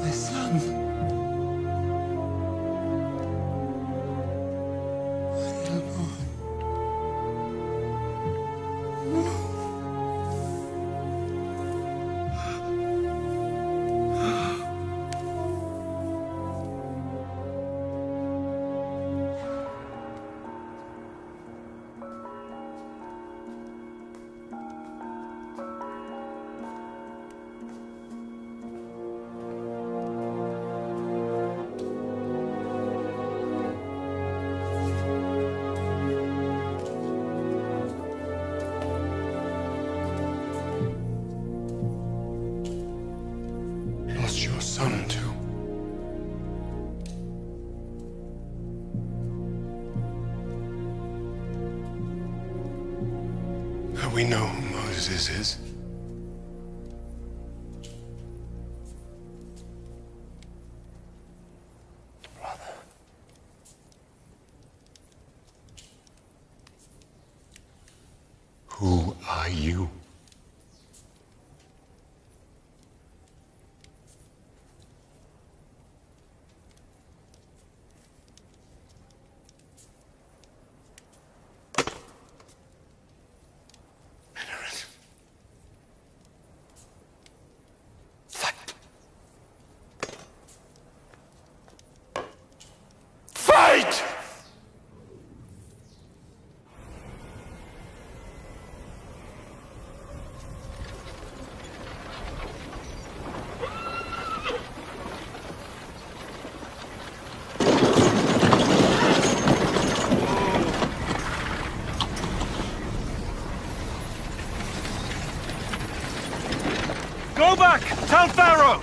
My son. Lost your son, too. We know who Moses is. Brother. Who are you? Fight! Go back! Tell Pharaoh!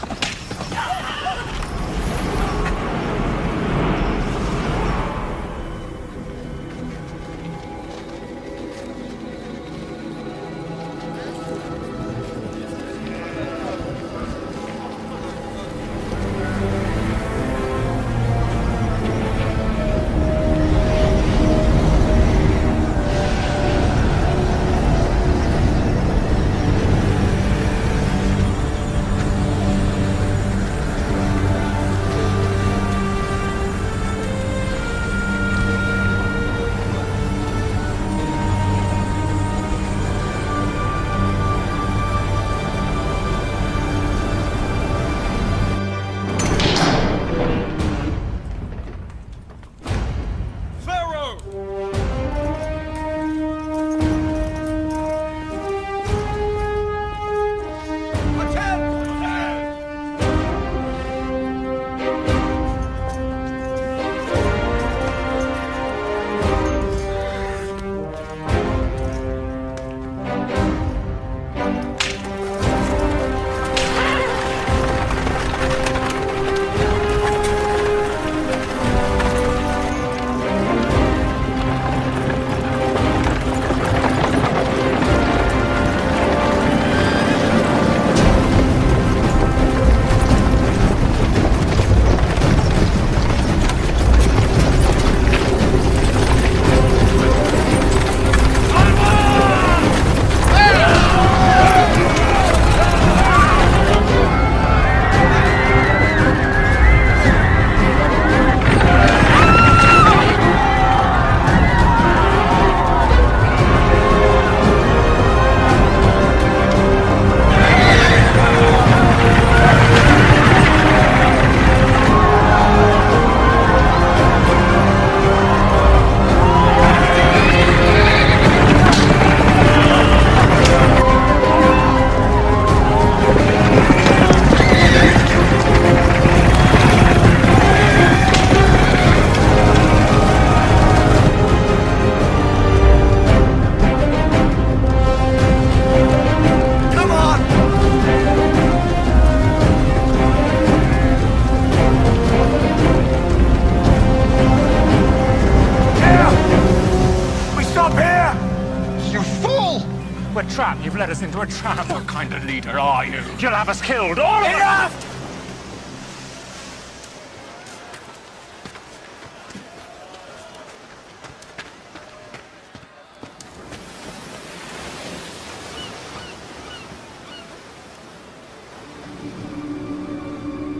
We're trapped. You've led us into a trap. What kind of leader are you? You'll have us killed, all of us! Enough!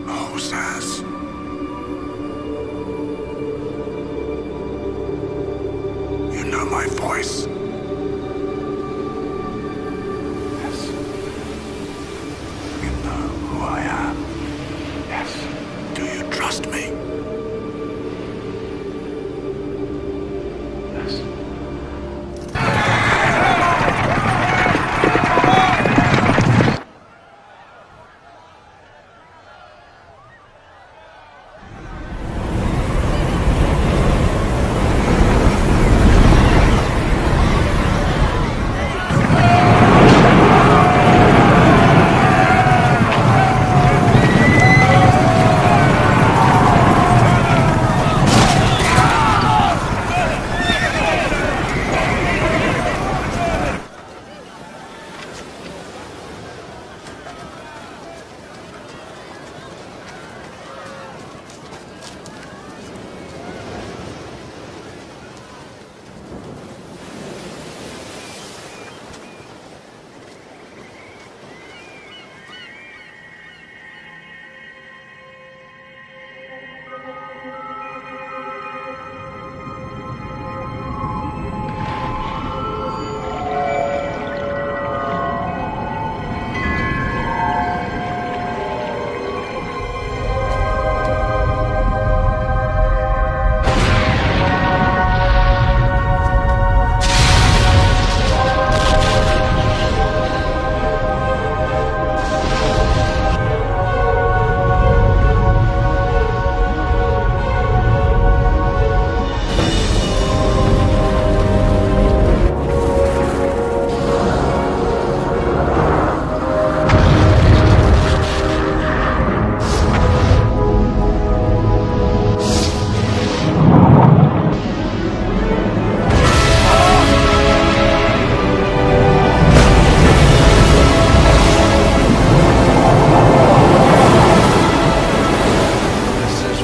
Moses. You know my voice. Yes. You know who I am. Yes. Do you trust me? Yes.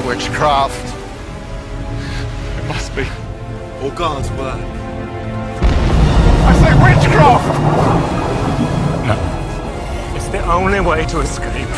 Witchcraft. It must be. Or God's work. I say witchcraft! No. It's the only way to escape.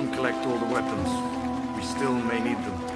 them collect all the weapons. We still may need them.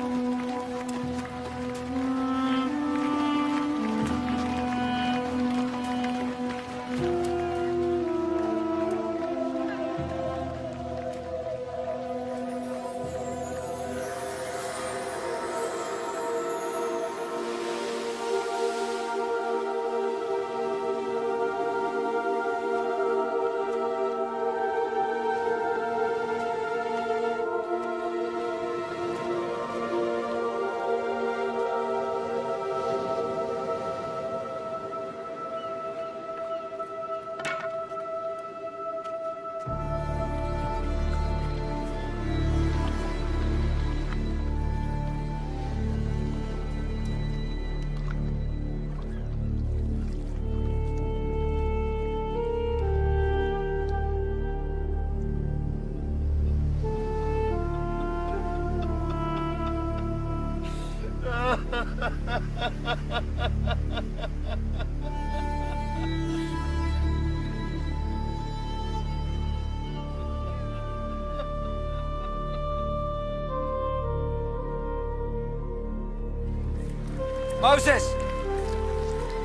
Moses!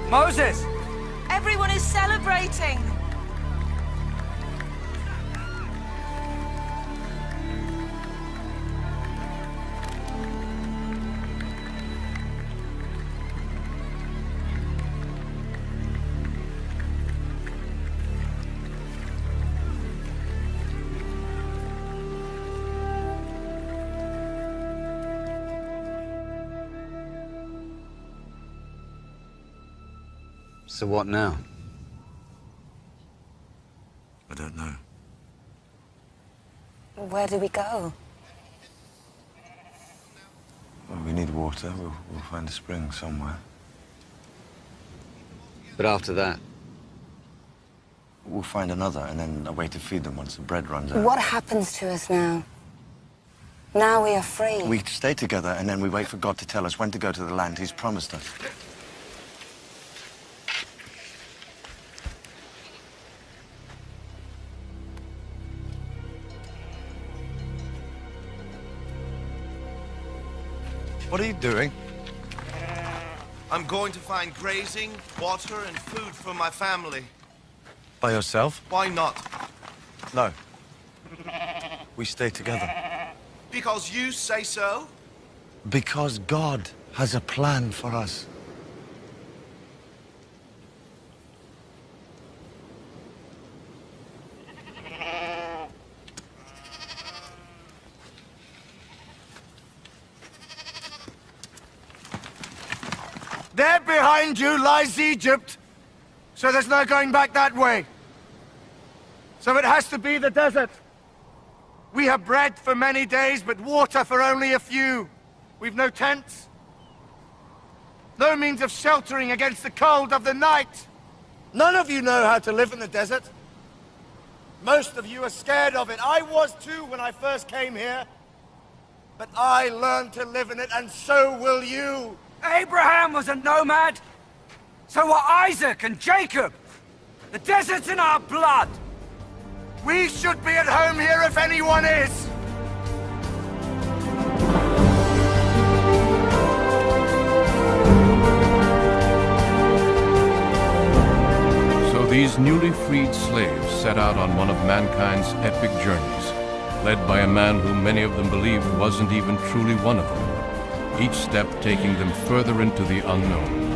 Moses! Everyone is celebrating. So what now? I don't know. Where do we go? Well, we need water. We'll find a spring somewhere. But after that? We'll find another, and then a way to feed them once the bread runs out. What happens to us now? Now we are free. We stay together, and then we wait for God to tell us when to go to the land He's promised us. What are you doing? I'm going to find grazing, water, and food for my family. By yourself? Why not? No. We stay together. Because you say so? Because God has a plan for us. There behind you lies Egypt. So there's no going back that way. So it has to be the desert. We have bread for many days, but water for only a few. We've no tents. No means of sheltering against the cold of the night. None of you know how to live in the desert. Most of you are scared of it. I was too when I first came here. But I learned to live in it, and so will you. Abraham was a nomad. So were Isaac and Jacob. The desert's in our blood. We should be at home here if anyone is. So these newly freed slaves set out on one of mankind's epic journeys, led by a man who many of them believed wasn't even truly one of them, each step taking them further into the unknown.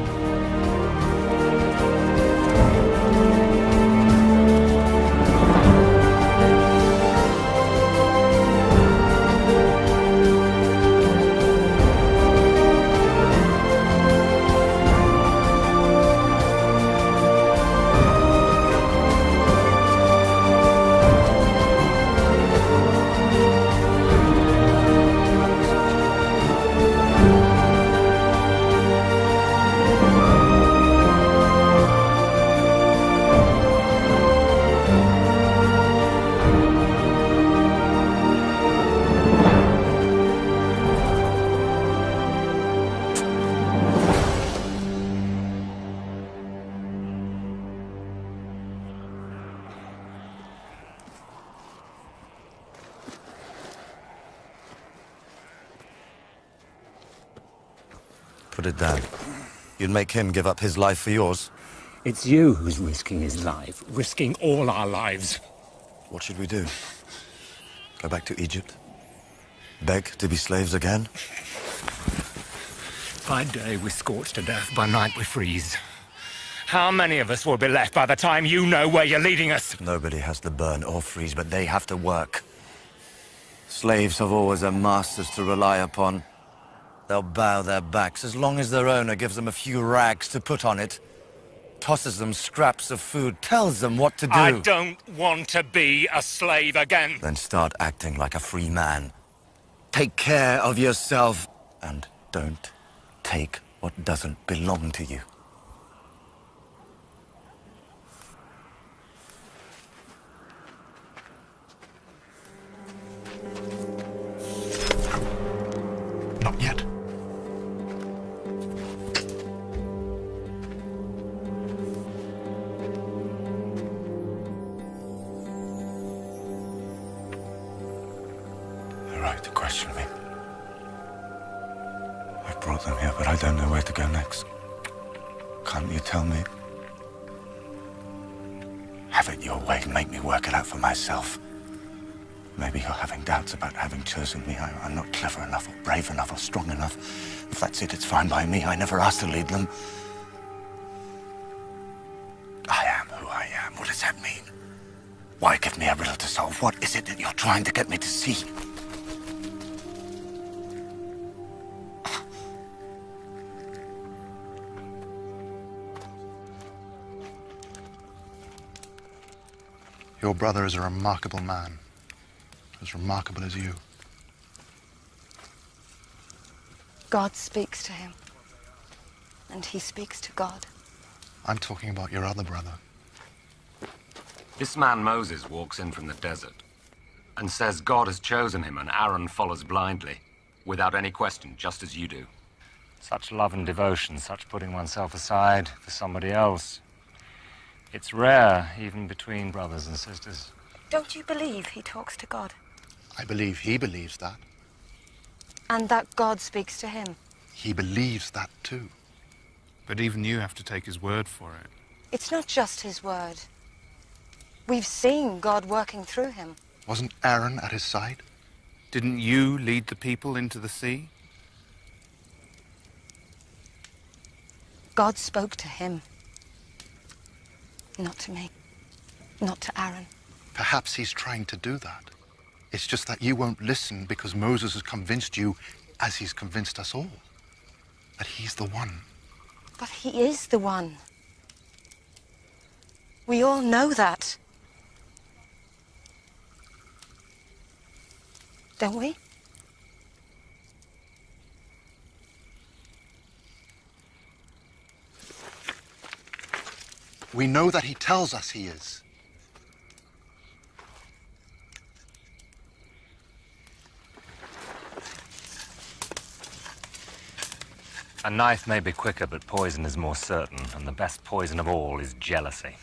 put it down. You'd make him give up his life for yours. It's you who's risking his life, risking all our lives. What should we do? Go back to Egypt? Beg to be slaves again? By day we scorch to death, by night we freeze. How many of us will be left by the time you know where you're leading us? Nobody has to burn or freeze, but they have to work. Slaves have always their masters to rely upon. They'll bow their backs as long as their owner gives them a few rags to put on it, tosses them scraps of food, tells them what to do. I don't want to be a slave again. Then start acting like a free man. Take care of yourself, and don't take what doesn't belong to you. Not yet. They're right to question me. I brought them here, but I don't know where to go next. Can't you tell me? Have it your way, make me work it out for myself. Maybe you're having doubts about having chosen me. I'm not clever enough, or brave enough, or strong enough. If that's it, it's fine by me. I never asked to lead them. I am who I am. What does that mean? Why give me a riddle to solve? What is it that you're trying to get me to see? Your brother is a remarkable man. As remarkable as you. God speaks to him. And he speaks to God. I'm talking about your other brother. This man Moses walks in from the desert and says God has chosen him and Aaron follows blindly, without any question, just as you do. Such love and devotion, such putting oneself aside for somebody else. It's rare, even between brothers and sisters. Don't you believe he talks to God? I believe he believes that. And that God speaks to him? He believes that too. But even you have to take his word for it. It's not just his word. We've seen God working through him. Wasn't Aaron at his side? Didn't you lead the people into the sea? God spoke to him. Not to me. Not to Aaron. Perhaps he's trying to do that. It's just that you won't listen because Moses has convinced you, as he's convinced us all, that he's the one. But he is the one. We all know that. Don't we? We know that he tells us he is. A knife may be quicker, but poison is more certain, and the best poison of all is jealousy.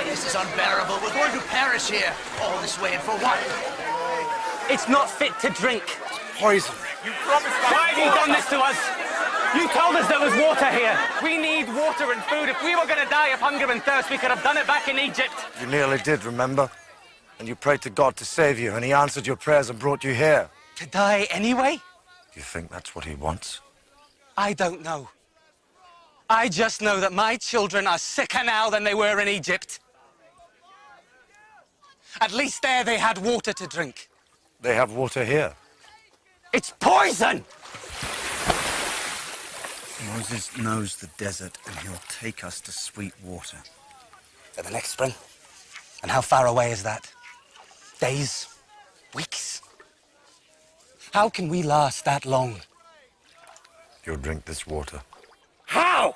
This is unbearable. We're going to perish here. All this way and for what? It's not fit to drink. Poison. You promised us. Why have you done this to us? You told us there was water here. We need water and food. If we were going to die of hunger and thirst, we could have done it back in Egypt. You nearly did, remember? And you prayed to God to save you, and he answered your prayers and brought you here. To die anyway? Do you think that's what he wants? I don't know. I just know that my children are sicker now than they were in Egypt. At least there they had water to drink. They have water here. It's poison! Moses knows the desert, and he'll take us to sweet water. At the next spring? And how far away is that? Days? Weeks? How can we last that long? You'll drink this water. How?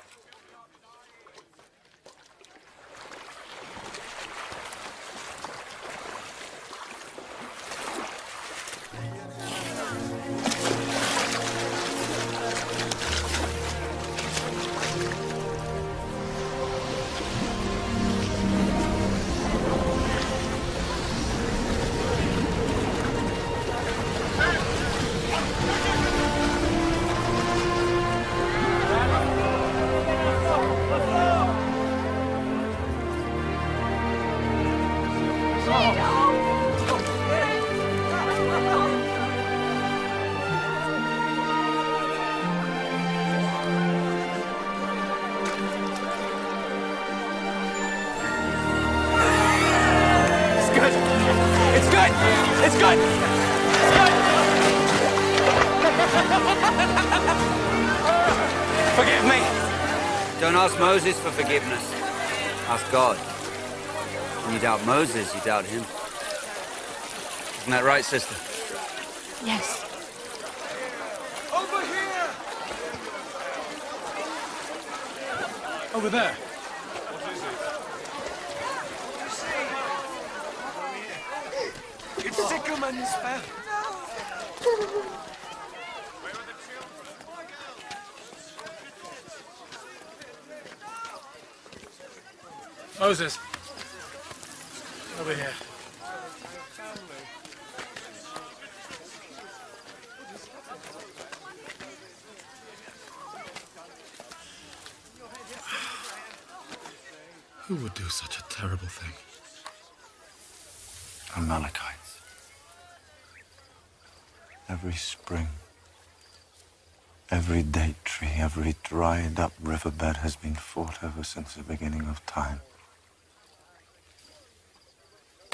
Forgive me. Don't ask Moses for forgiveness. Ask God. When you doubt Moses, you doubt him. Isn't that right, sister? Yes. Over here! Over there. It's Sycamores, Beth. Moses. Over here. Who would do such a terrible thing? Amalekites. Every spring, every date tree, every dried-up riverbed has been fought ever since the beginning of time.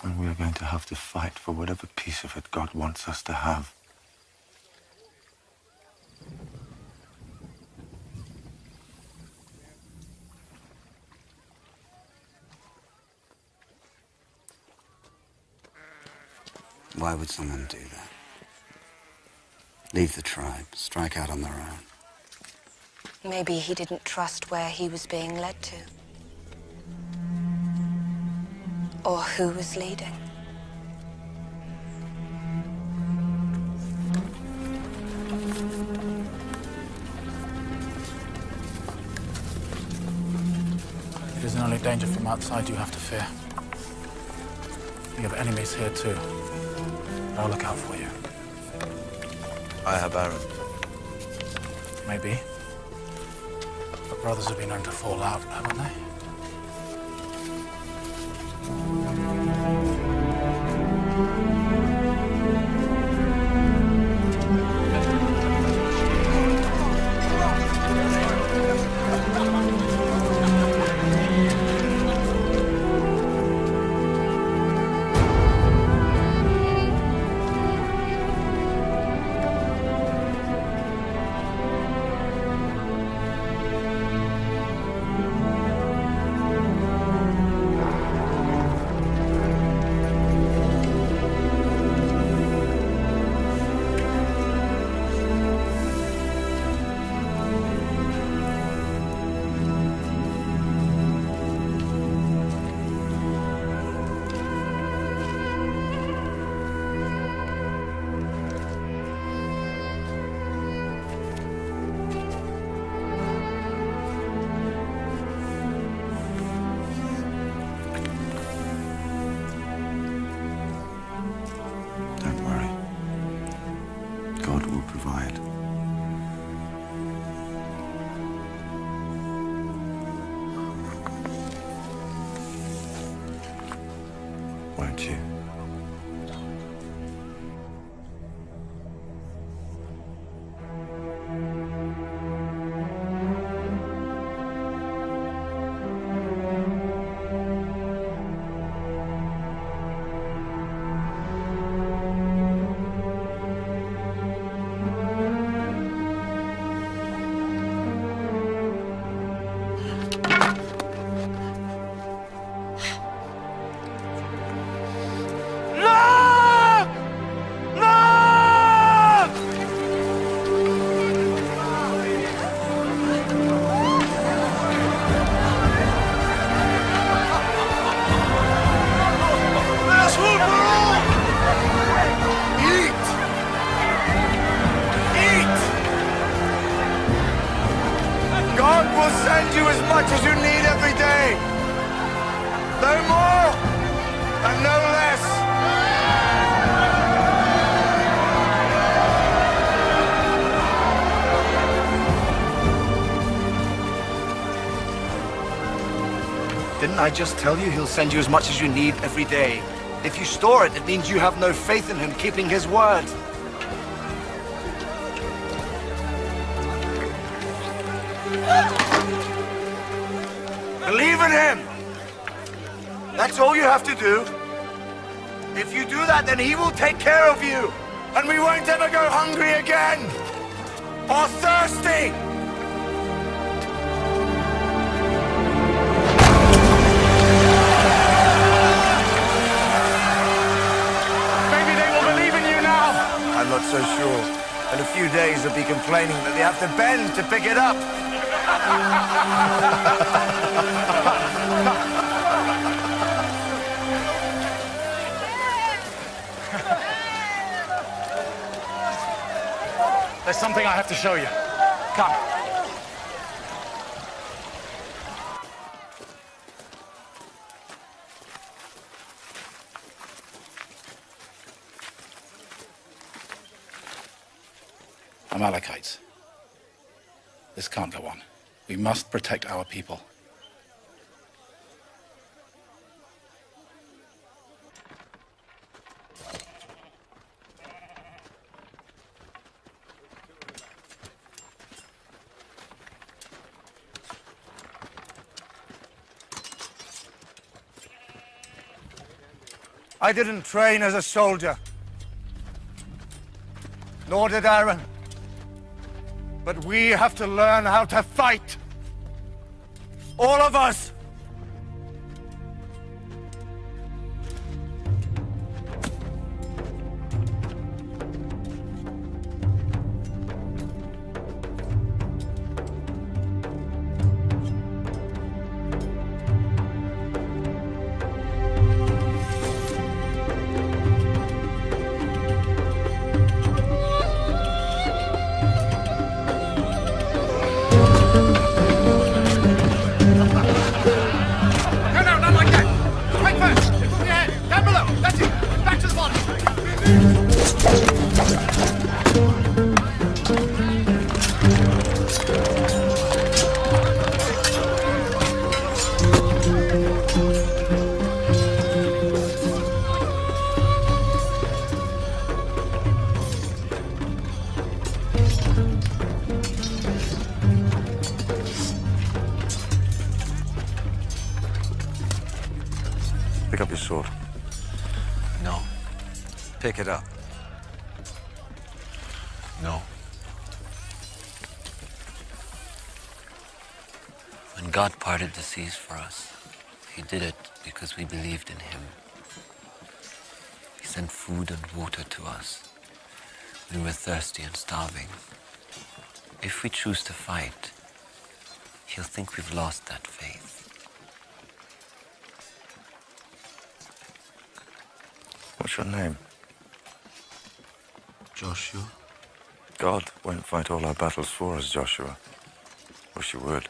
And we are going to have to fight for whatever piece of it God wants us to have. Why would someone do that? Leave the tribe, strike out on their own. Maybe he didn't trust where he was being led to. Or who was leading. It isn't only danger from outside you have to fear. You have enemies here too. I'll look out for you. I have Aaron. Maybe. But brothers have been known to fall out, haven't they? Won't you? Didn't I just tell you he'll send you as much as you need every day? If you store it, it means you have no faith in him keeping his word. Believe in him! That's all you have to do. If you do that, then he will take care of you. And we won't ever go hungry again! Or thirsty! Maybe they will believe in you now! I'm not so sure. In a few days, they'll be complaining that they have to bend to pick it up. There's something I have to show you. Come. Amalekites. This can't go on. We must protect our people. I didn't train as a soldier. Nor did Aaron. But we have to learn how to fight. All of us. Pick up your sword. No. Pick it up. No. When God parted the seas for us, he did it because we believed in him. He sent food and water to us. We were thirsty and starving. If we choose to fight, he'll think we've lost that faith. What's your name? Joshua. God won't fight all our battles for us, Joshua. Wish you would.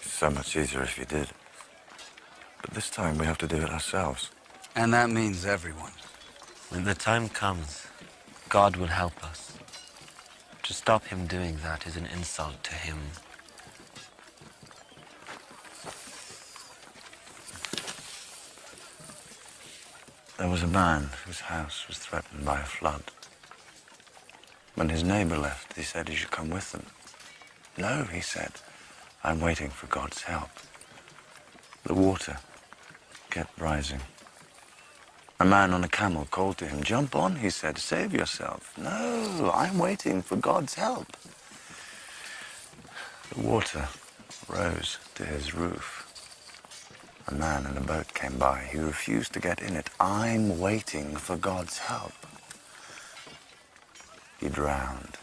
It's so much easier if you did. But this time we have to do it ourselves. And that means everyone. When the time comes, God will help us. To stop him doing that is an insult to him. There was a man whose house was threatened by a flood. When his neighbor left, he said he should come with them. No, he said, I'm waiting for God's help. The water kept rising. A man on a camel called to him. Jump on, he said, save yourself. No, I'm waiting for God's help. The water rose to his roof. A man in a boat came by. He refused to get in it. I'm waiting for God's help. He drowned.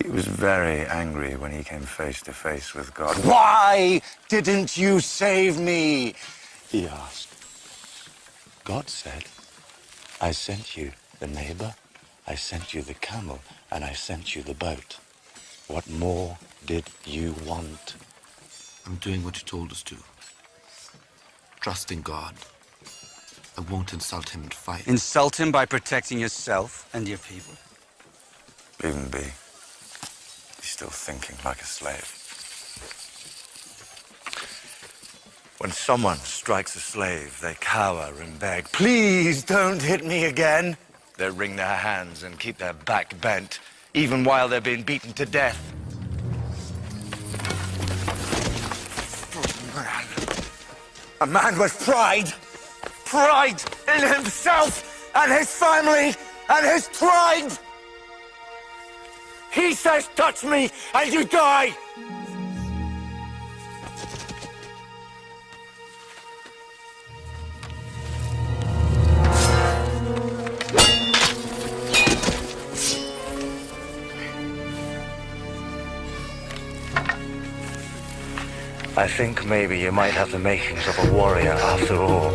He was very angry when he came face to face with God. Why didn't you save me? He asked. God said, I sent you the neighbor, I sent you the camel, and I sent you the boat. What more did you want? I'm doing what you told us to. Trusting God. I won't insult him and fight. Insult him by protecting yourself and your people? Leave him be. He's still thinking like a slave. When someone strikes a slave, they cower and beg, "Please don't hit me again." They wring their hands and keep their back bent, even while they're being beaten to death. A man with pride. Pride in himself and his family and his tribe. He says, "Touch me and you die." I think maybe you might have the makings of a warrior after all.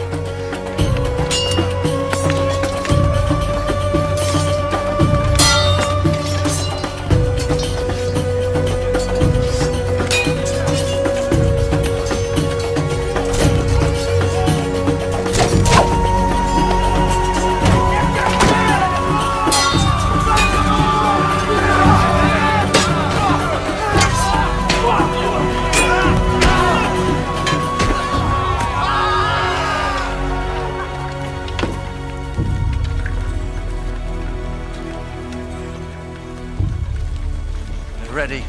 Ready?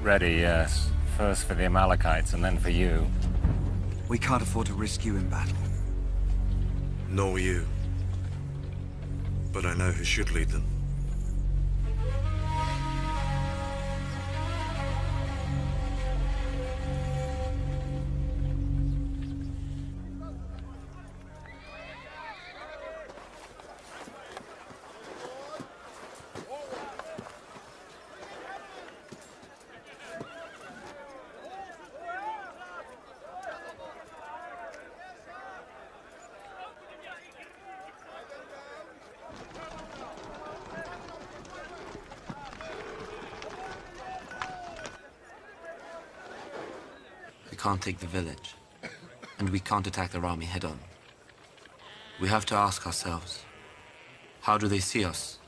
Ready, yes. First for the Amalekites and then for you. We can't afford to risk you in battle. Nor you. But I know who should lead them. We can't take the village, and we can't attack their army head-on. We have to ask ourselves, how do they see us?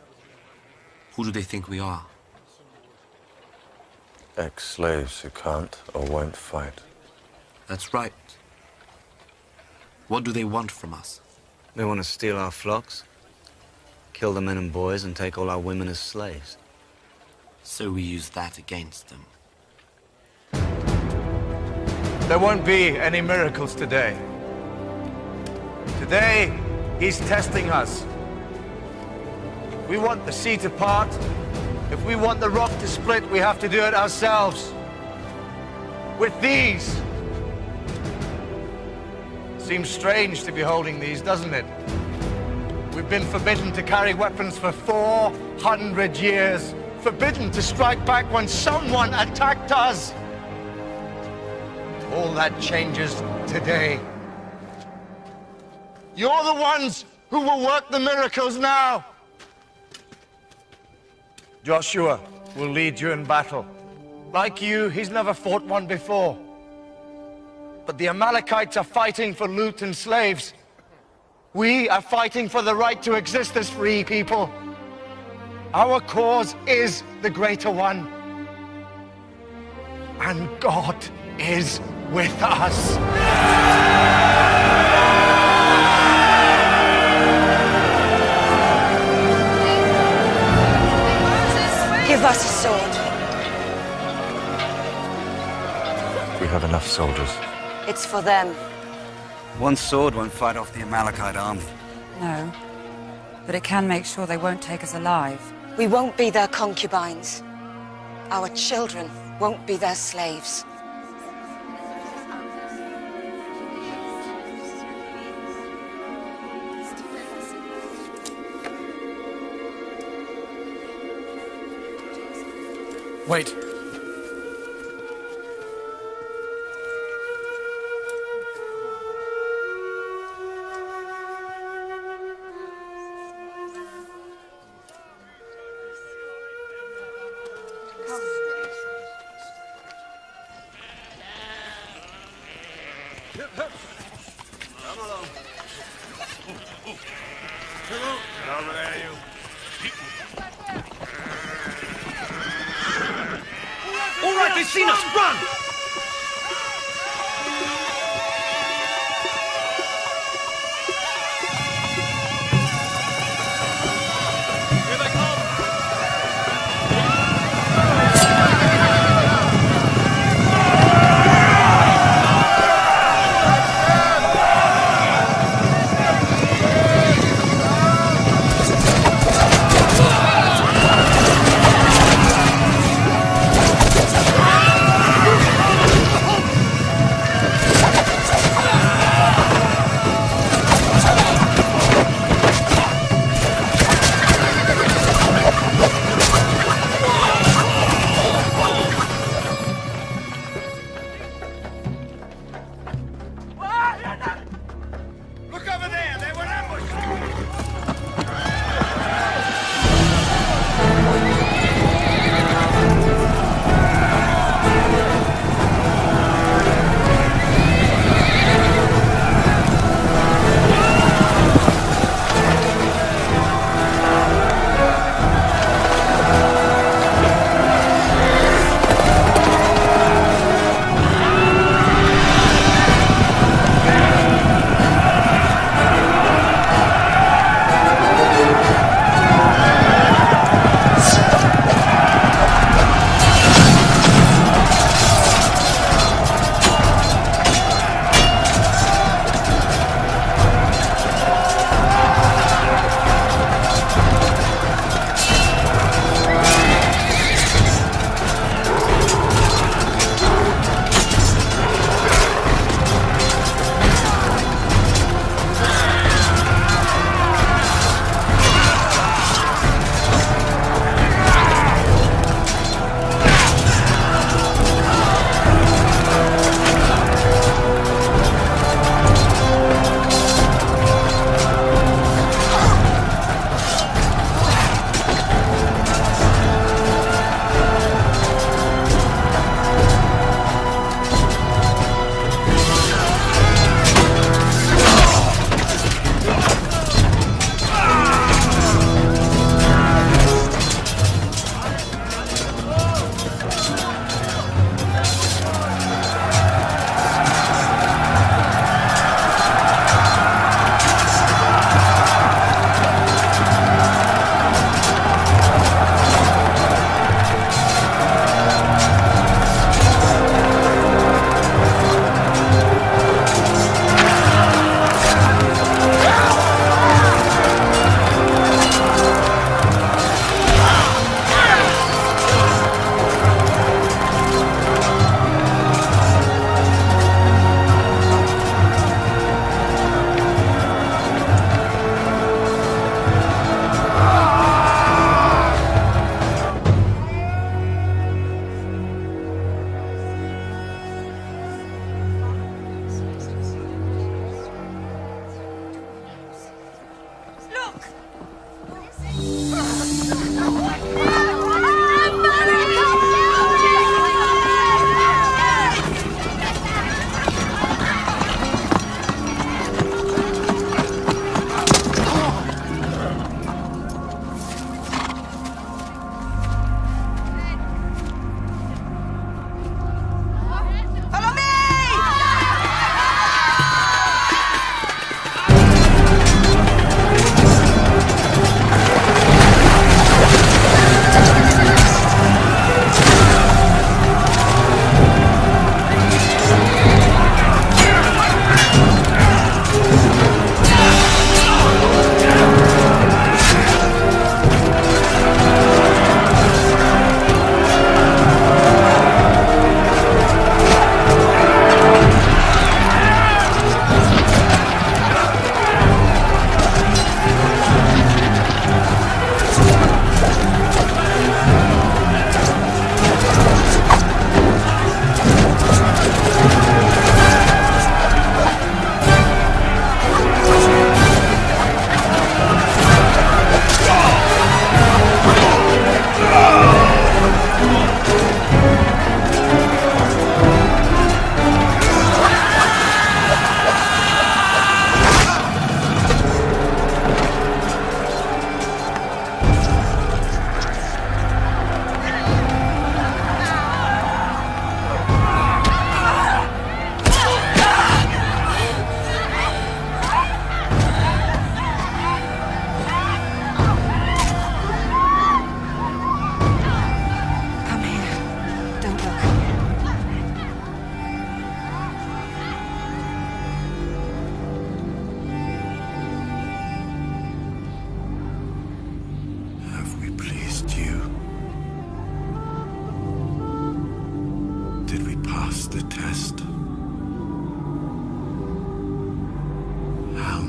Who do they think we are? Ex-slaves who can't or won't fight. That's right. What do they want from us? They want to steal our flocks, kill the men and boys, and take all our women as slaves. So we use that against them. There won't be any miracles today. Today, he's testing us. If we want the sea to part, if we want the rock to split, we have to do it ourselves. With these. Seems strange to be holding these, doesn't it? We've been forbidden to carry weapons for 400 years. Forbidden to strike back when someone attacked us. All that changes today. You're the ones who will work the miracles now. Joshua will lead you in battle. Like you, he's never fought one before. But the Amalekites are fighting for loot and slaves. We are fighting for the right to exist as free people. Our cause is the greater one. And God is with us. Give us a sword. We have enough soldiers. It's for them. One sword won't fight off the Amalekite army. No. But it can make sure they won't take us alive. We won't be their concubines. Our children won't be their slaves. Wait. Come along. Get over there, you. All right, they've seen us! Run!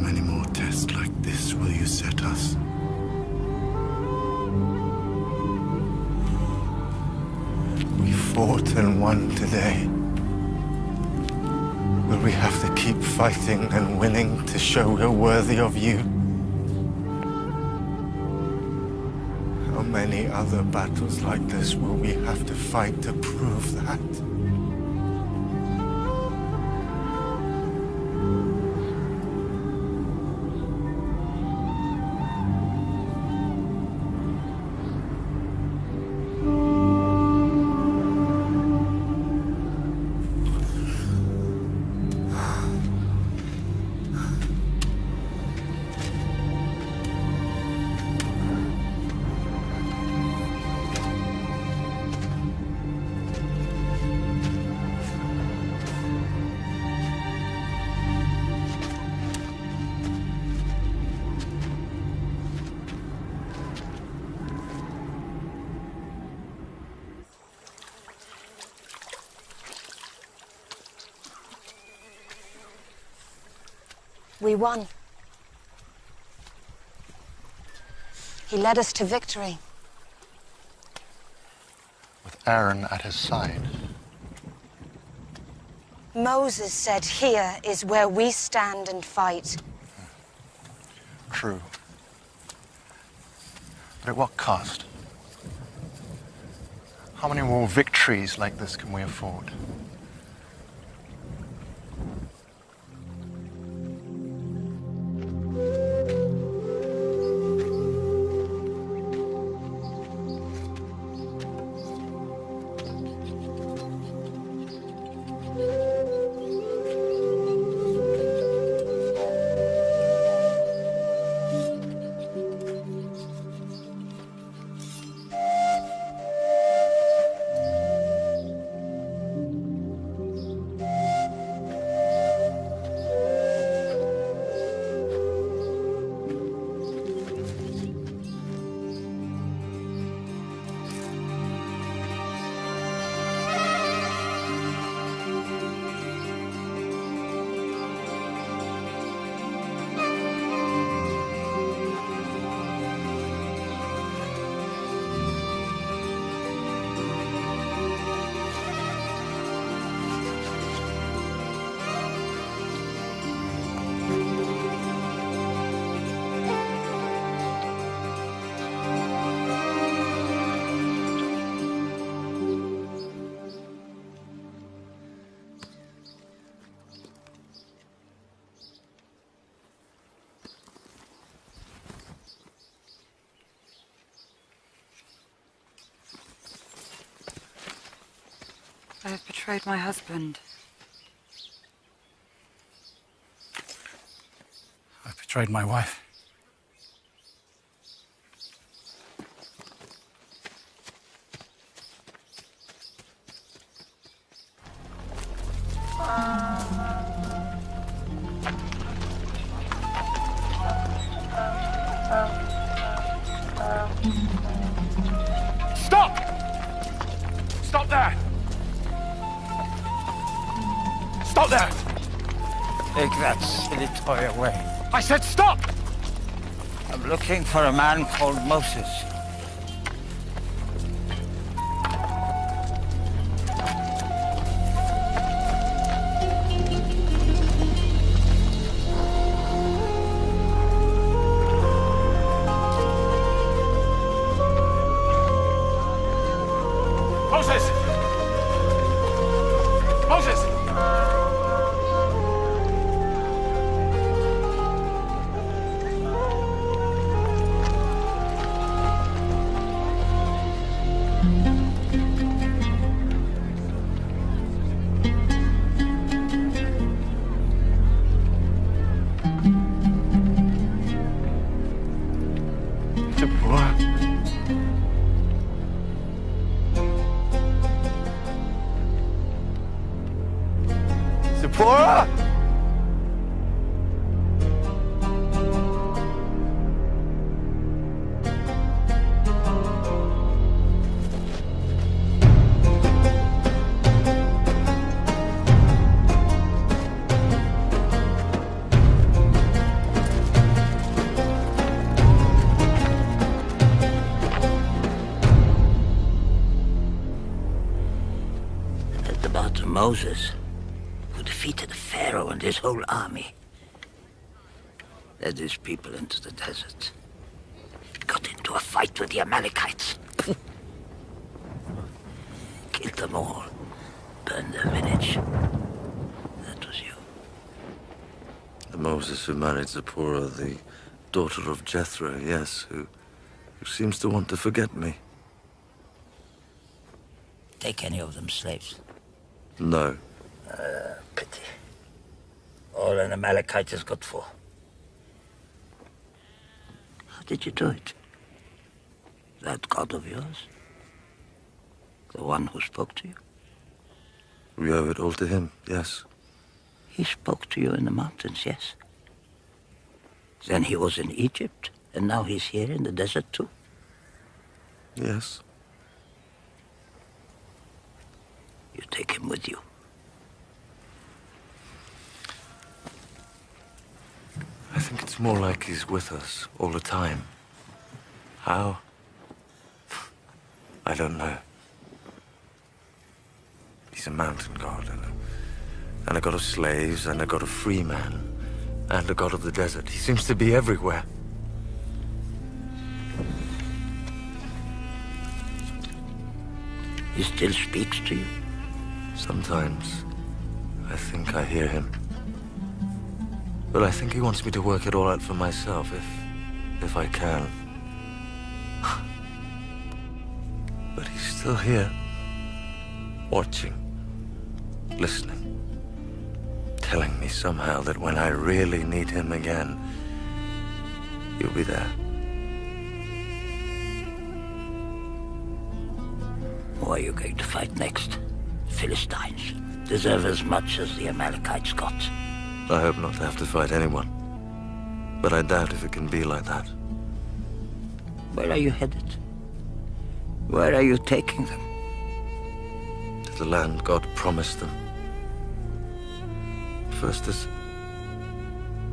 many more tests like this will you set us? We fought and won today. Will we have to keep fighting and winning to show we're worthy of you? How many other battles like this will we have to fight to prove that? We won. He led us to victory. With Aaron at his side. Moses said, "Here is where we stand and fight." True. But at what cost? How many more victories like this can we afford? I have betrayed my husband. I've betrayed my wife. Stop! Stop there! Stop there! Take that silly toy away. I said stop! I'm looking for a man called Moses. Moses! Moses! Moses, who defeated Pharaoh and his whole army, led his people into the desert, got into a fight with the Amalekites, killed them all, burned their village. That was you. The Moses who married Zipporah, the daughter of Jethro, yes, who seems to want to forget me. Take any of them slaves. No. Pity. All an Amalekite is good for. How did you do it? That God of yours? The one who spoke to you? We owe it all to him, yes. He spoke to you in the mountains, yes. Then he was in Egypt, and now he's here in the desert too. Yes. You take him with you. I think it's more like he's with us all the time. How? I don't know. He's a mountain god, and a god of slaves, and a god of free man, and a god of the desert. He seems to be everywhere. He still speaks to you? Sometimes I think I hear him. But I think he wants me to work it all out for myself, if I can. But he's still here, watching, listening, telling me somehow that when I really need him again, he'll be there. Who are you going to fight next? Philistines deserve as much as the Amalekites got. I hope not to have to fight anyone. But I doubt if it can be like that. Where are you headed? Where are you taking them? To the land God promised them. First, there's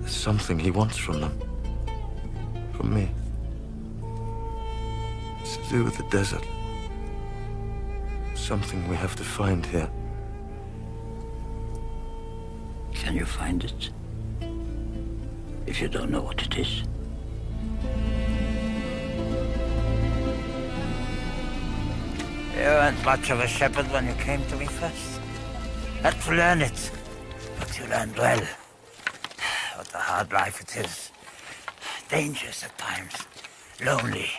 something he wants from them. From me. It's to do with the desert. Something we have to find here. Can you find it? If you don't know what it is. You weren't much of a shepherd when you came to me first. Had to learn it. But you learned well. What a hard life it is. Dangerous at times. Lonely.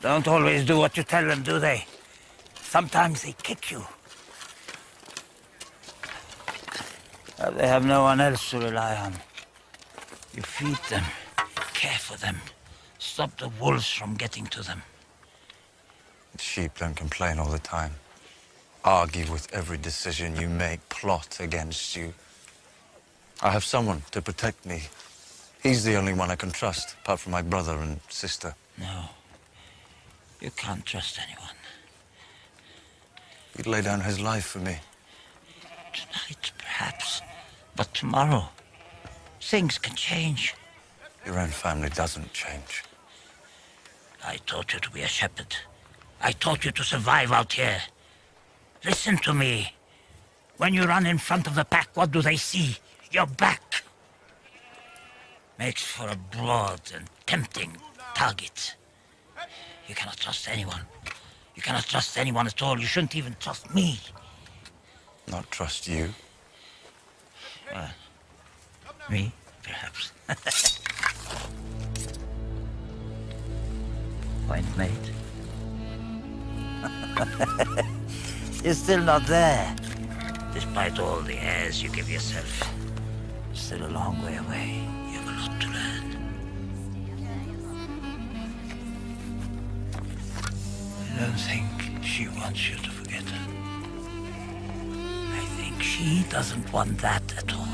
Don't always do what you tell them, do they? Sometimes they kick you. They have no one else to rely on. You feed them, care for them, stop the wolves from getting to them. The sheep don't complain all the time. Argue with every decision you make, plot against you. I have someone to protect me. He's the only one I can trust, apart from my brother and sister. No, you can't trust anyone. He'd lay down his life for me. Tonight, perhaps. But tomorrow, things can change. Your own family doesn't change. I taught you to be a shepherd. I taught you to survive out here. Listen to me. When you run in front of the pack, what do they see? Your back. Makes for a broad and tempting target. You cannot trust anyone. You cannot trust anyone at all. You shouldn't even trust me. Not trust you? Well, me, perhaps. Point made. You're still not there. Despite all the airs you give yourself. Still a long way away. You have a lot to learn. I don't think she wants you to forget her. I think she doesn't want that at all.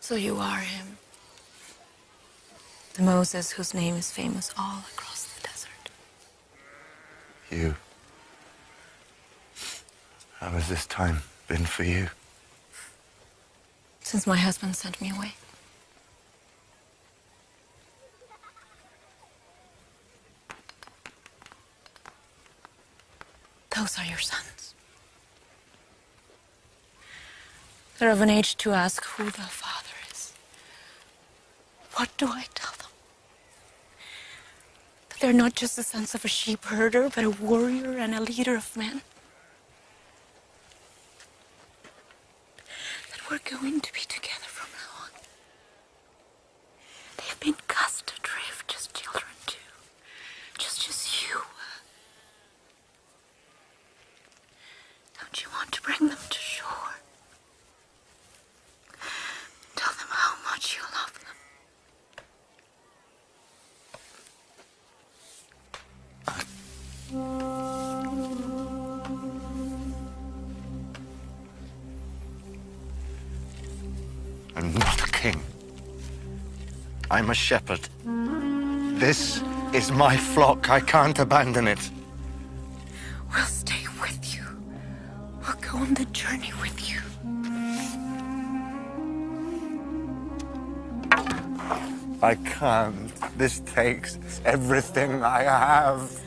So you are him. The Moses whose name is famous all across the desert. You. How has this time been for you? Since my husband sent me away. Those are your sons. They're of an age to ask who the father is. What do I tell them? That they're not just the sons of a sheep herder, but a warrior and a leader of men? That we're going to be together from now on. They've been cast adrift as children too, just as you were. Don't you want to bring them to shore? Tell them how much you love them. I'm not a king. I'm a shepherd. This is my flock. I can't abandon it. We'll stay with you. We'll go on the journey with you. I can't. This takes everything I have.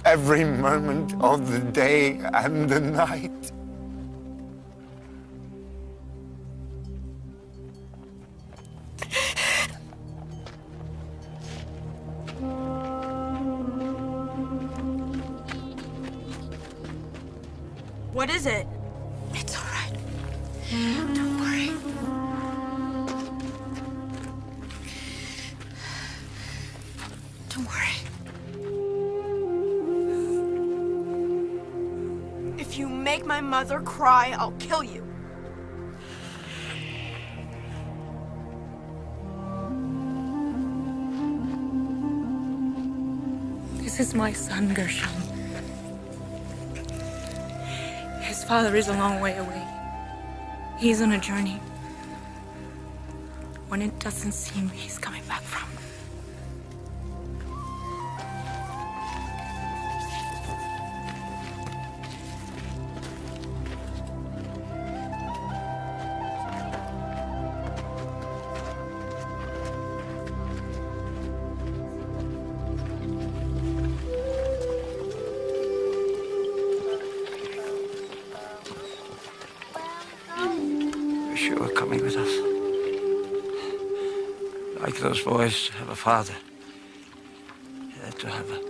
Every moment of the day and the night. What is it? It's all right. Don't worry. Don't worry. If you make my mother cry, I'll kill you. This is my son, Gershom. His father is a long way away. He's on a journey. When it doesn't seem he's coming back from. Wish you were coming with us. Like those boys to have a father. Yeah, to have a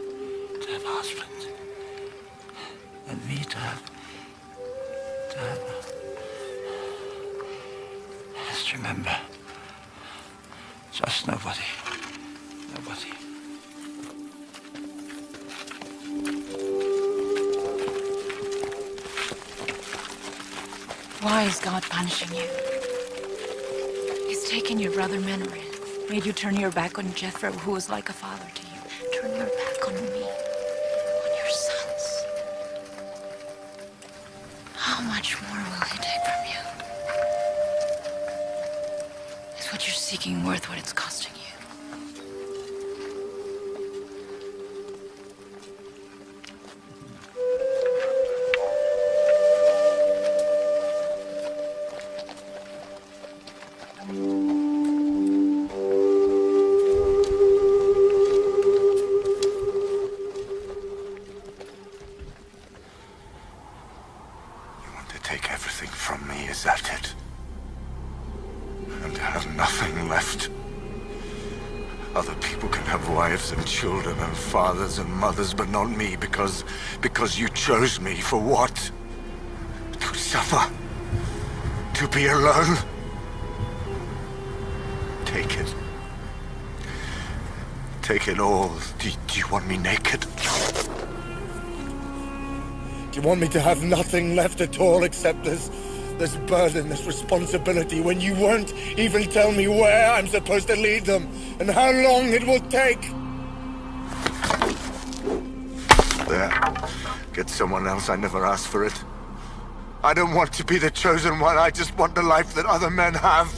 husband. And me to have Just remember. Just nobody. Nobody. Why is God punishing you? He's taken your brother Menorian, made you turn your back on Jethro, who was like a father to you. Turn your back on me, on your sons. How much more will he take from you? Is what you're seeking worth what it's costing you? Take everything from me, is that it? And have nothing left. Other people can have wives and children and fathers and mothers, but not me, because you chose me for what? To suffer? To be alone? Take it. Take it all. Do you want me naked? Do you want me to have nothing left at all except this burden, this responsibility, when you won't even tell me where I'm supposed to lead them and how long it will take? There. Get someone else. I never asked for it. I don't want to be the chosen one. I just want the life that other men have.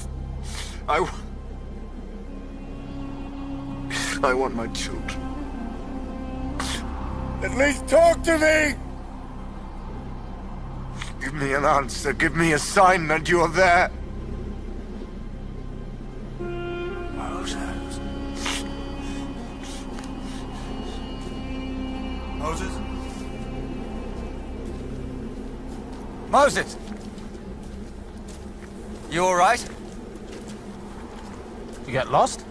I want my children. At least talk to me! Give me an answer. Give me a sign that you're there. Moses. Moses? Moses! You all right? You get lost?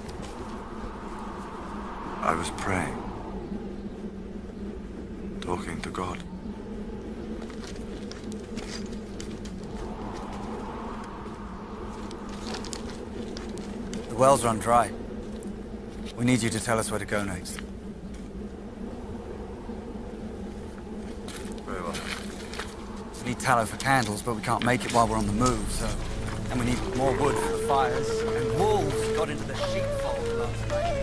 I was praying. Talking to God. The well's run dry. We need you to tell us where to go next. Very well. We need tallow for candles, but we can't make it while we're on the move, so... And we need more wood for the fires, and wolves got into the sheepfold last night.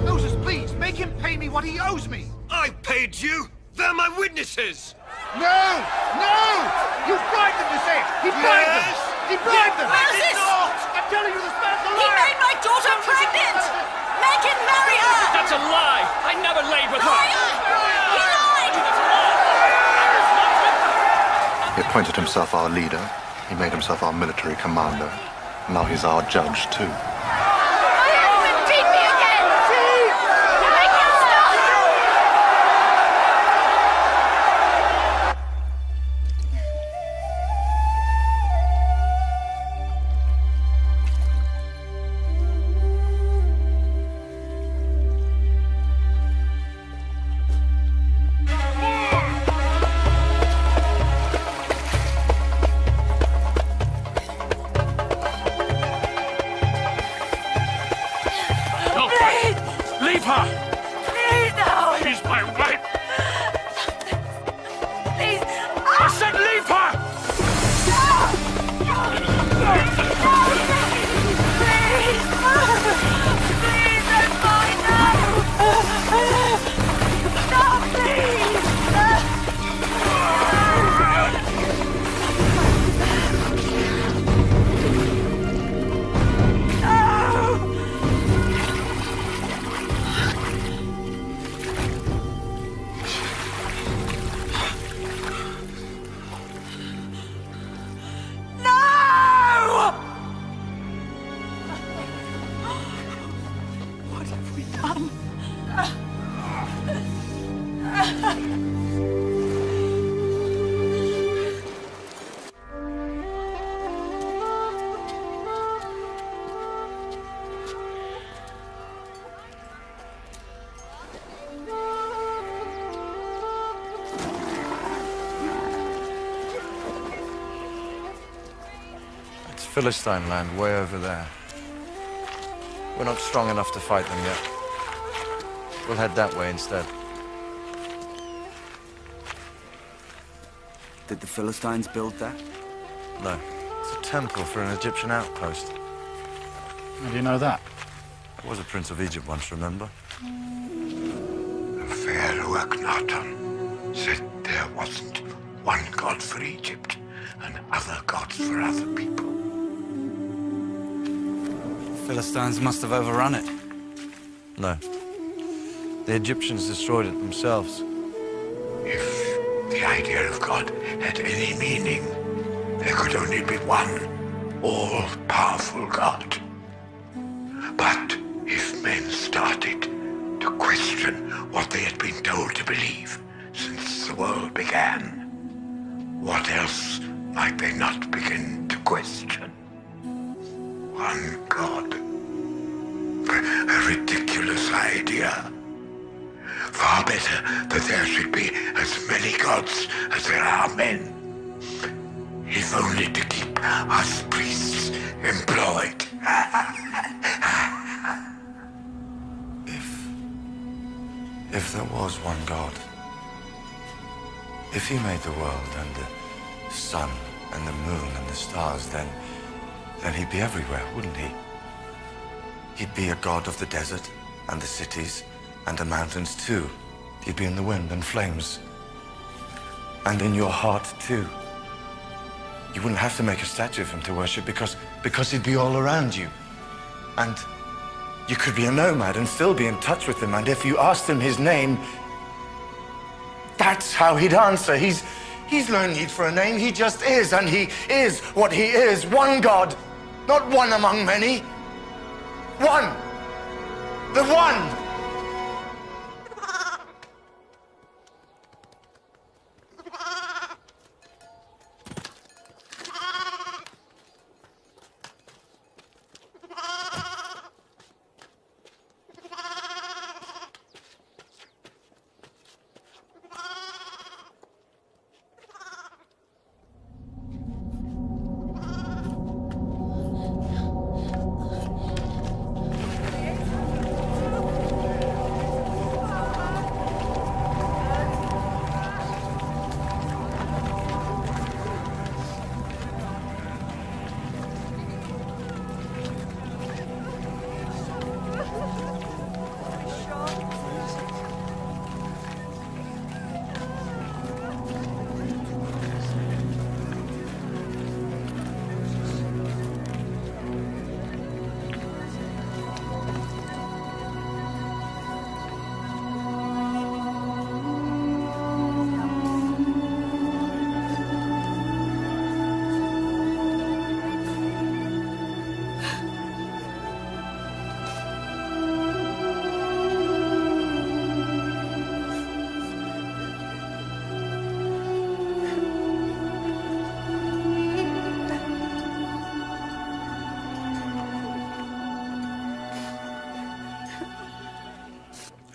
Moses, please, make him pay me what he owes me. I paid you! They're my witnesses! No! No! You bribed them to say it! He bribed them! He bribed them! Moses! I'm telling you, this man's a He liar! made my daughter pregnant! Make him marry her! That's a lie! I never laid with her! He lied! He appointed himself our leader. He made himself our military commander. Now he's our judge, too. My husband beat me again! Make him stop! No! Leave her! Please, no! She's my wife! Please! I said leave her! Please, I'm fine now! Stop, No! What have we done? It's Philistine land way over there. We're not strong enough to fight them yet. We'll head that way instead. Did the Philistines build that? No. It's a temple for an Egyptian outpost. How do you know that? I was a prince of Egypt once, remember? Pharaoh Akhenaten said there wasn't one god for Egypt and other gods for other people. Philistines must have overrun it. No. The Egyptians destroyed it themselves. If the idea of God had any meaning, there could only be one all-powerful God. But if men started to question what they had been told to believe since the world began, what else might they not begin to question? One God. A ridiculous idea. Far better that there should be as many gods as there are men. If only to keep us priests employed. If there was one God, if he made the world and the sun and the moon and the stars, then he'd be everywhere, wouldn't he? He'd be a god of the desert and the cities and the mountains too. He'd be in the wind and flames. And in your heart too. You wouldn't have to make a statue of him to worship because he'd be all around you. And you could be a nomad and still be in touch with him. And if you asked him his name, that's how he'd answer. He's no need for a name. He just is, and he is what he is. One God, not one among many. One. The one.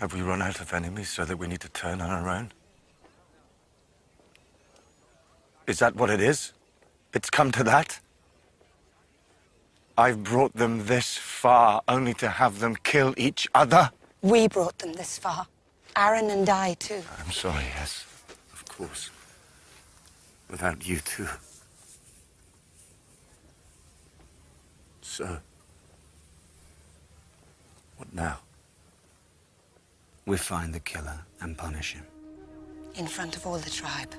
Have we run out of enemies so that we need to turn on our own? Is that what it is? It's come to that? I've brought them this far only to have them kill each other? We brought them this far. Aaron and I, too. I'm sorry, yes. Of course. Without you, too. So... what now? We find the killer and punish him. In front of all the tribe.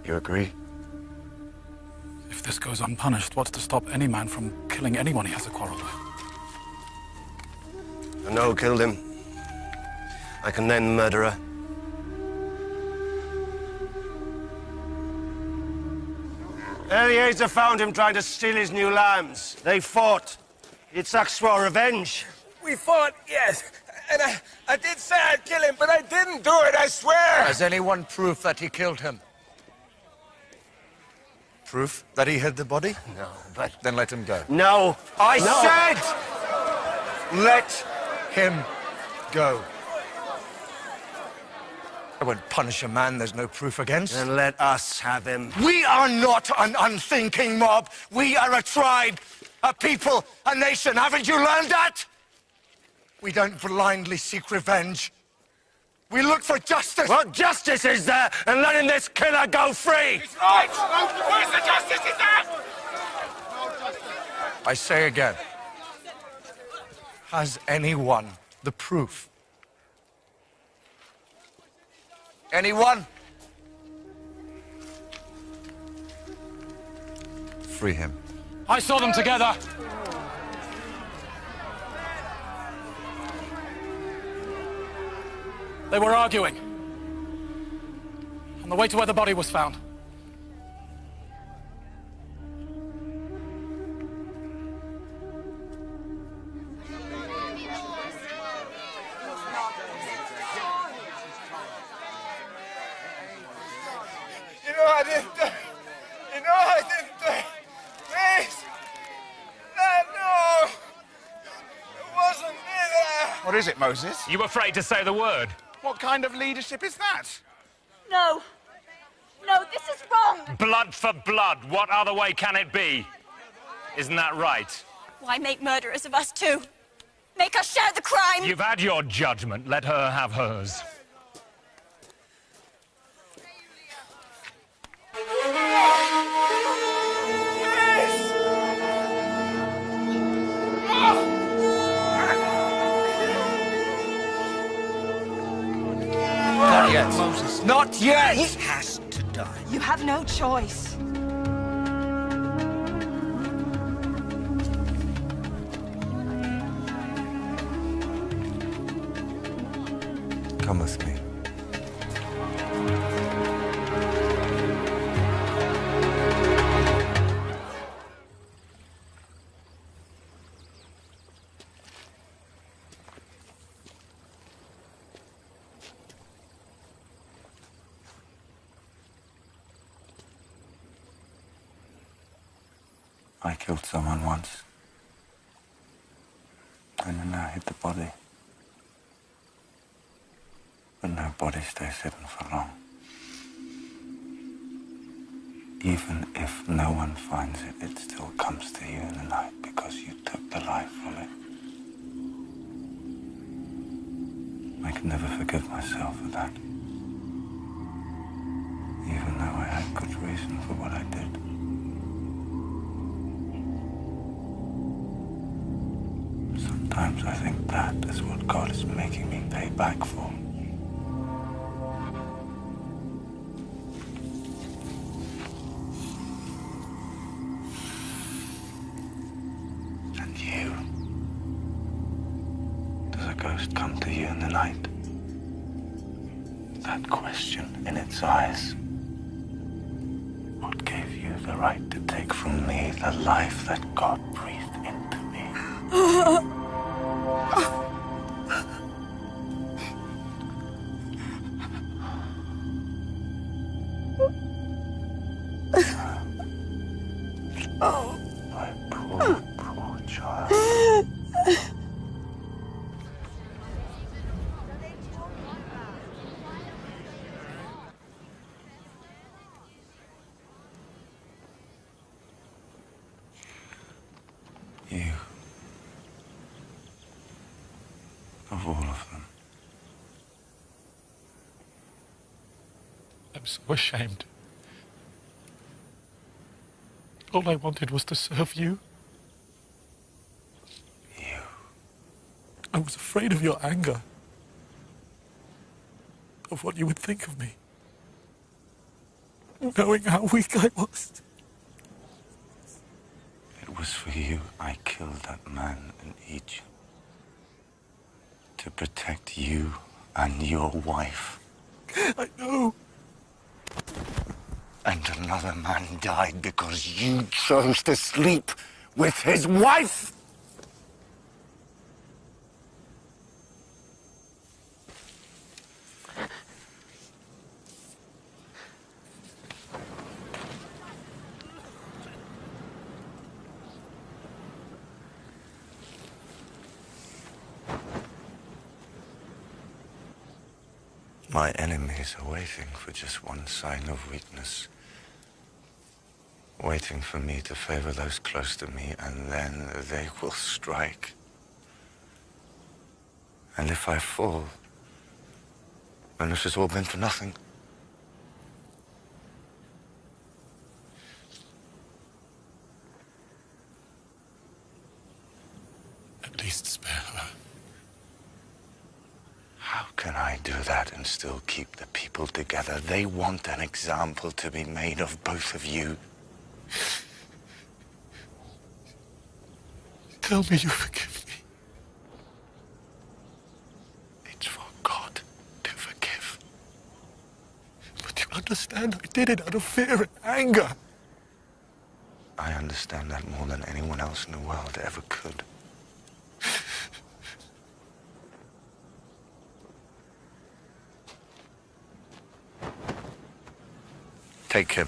You agree? If this goes unpunished, what's to stop any man from killing anyone he has a quarrel with? I know who killed him. I can name the murderer. Eliezer found him trying to steal his new lambs. They fought. Yitzhak swore revenge. We fought, yes. And I did say I'd kill him, but I didn't do it, I swear! Has anyone proof that he killed him? Proof that he hid the body? No, but... Then let him go. No! I said! Let him go. I won't punish a man there's no proof against. Then let us have him. We are not an unthinking mob. We are a tribe, a people, a nation. Haven't you learned that? We don't blindly seek revenge. We look for justice. What justice is there in letting this killer go free? He's right! Where's the justice in that? I say again, has anyone the proof? Anyone? Free him. I saw them together. They were arguing on the way to where the body was found. I didn't do it. You know I didn't do it. Please. No. It wasn't me that What is it, Moses? You afraid to say the word? What kind of leadership is that? No. No, this is wrong. Blood for blood. What other way can it be? Isn't that right? Why make murderers of us too? Make us share the crime. You've had your judgment. Let her have hers. Not yet, Moses. Not yet! He has to die. You have no choice. Come with me. I killed someone once. And then I hid the body. But no body stays hidden for long. Even if no one finds it, it still comes to you in the night because you took the life from it. I can never forgive myself for that. Even though I had good reason for what I did. Sometimes I think that is what God is making me pay back for. And you? Does a ghost come to you in the night? That question in its eyes. What gave you the right to take from me the life that God breathed into me? Oh. My poor child. You. Of all of them. I'm so ashamed. All I wanted was to serve you. You. I was afraid of your anger. Of what you would think of me. Knowing how weak I was. It was for you I killed that man in Egypt. To protect you and your wife. I know. And another man died because you chose to sleep with his wife! My enemies are waiting for just one sign of weakness. Waiting for me to favor those close to me, and then they will strike. And if I fall, then this has all been for nothing. At least spare her. How can I do that and still keep the people together? They want an example to be made of both of you. Tell me you forgive me. It's for God to forgive. But you understand, I did it out of fear and anger. I understand that more than anyone else in the world ever could. Take him.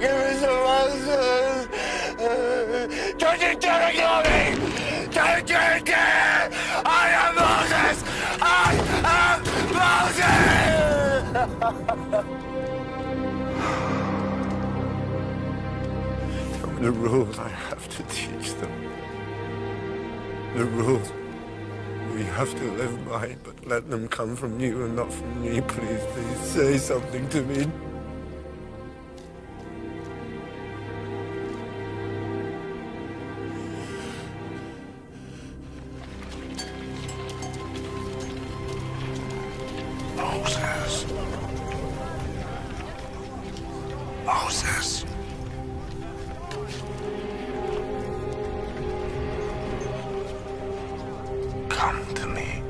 Give me some answers. Don't you dare ignore me! Don't you dare! I am Moses! I am Moses! The rules I have to teach them. The rules we have to live by, but let them come from you and not from me. Please, please say something to me. Moses. Moses. Come to me.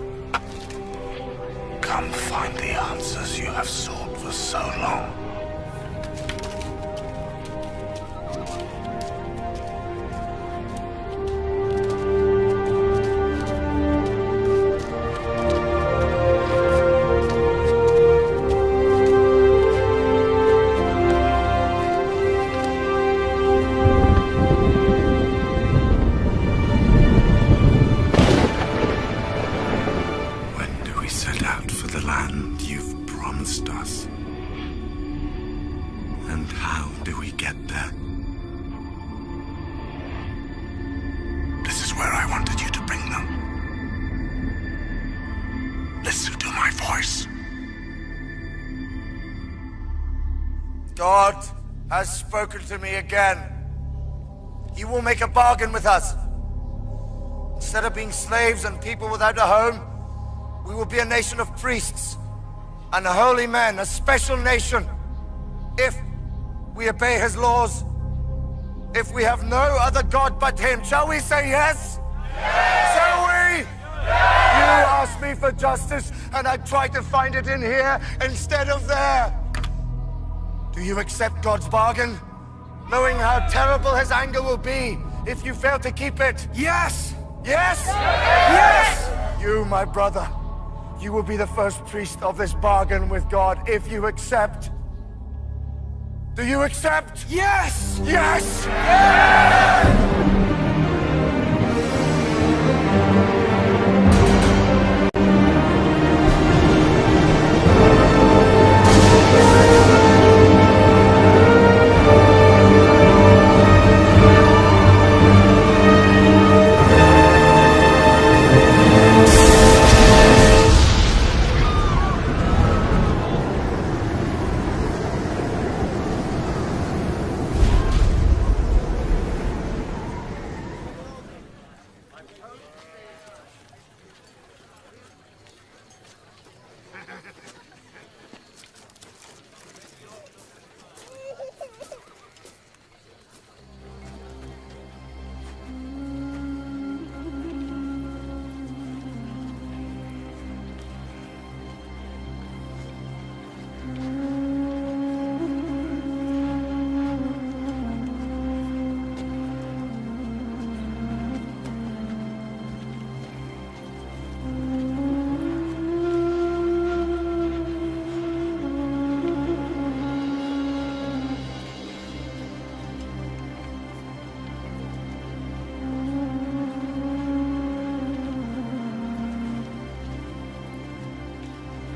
Come find the answers you have sought for so long. God has spoken to me again. He will make a bargain with us. Instead of being slaves and people without a home, we will be a nation of priests and holy men, a special nation. If we obey his laws, if we have no other God but him, shall we say yes? Yes! Shall we? Yes! You asked me for justice, and I tried to find it in here instead of there. Do you accept God's bargain, knowing how terrible his anger will be if you fail to keep it? Yes! Yes! Yes! You, my brother, you will be the first priest of this bargain with God if you accept. Do you accept? Yes! Yes! Yes!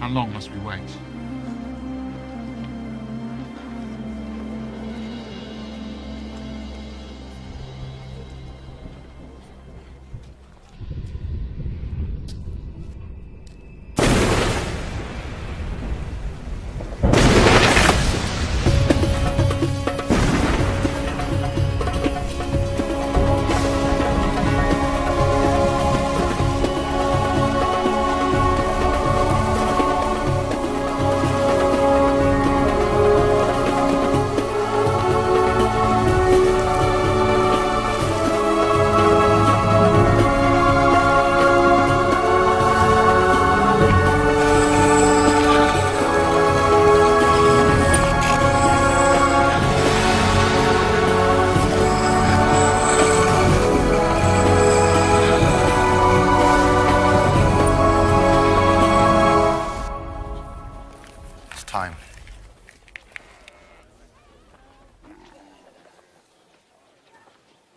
How long must we wait?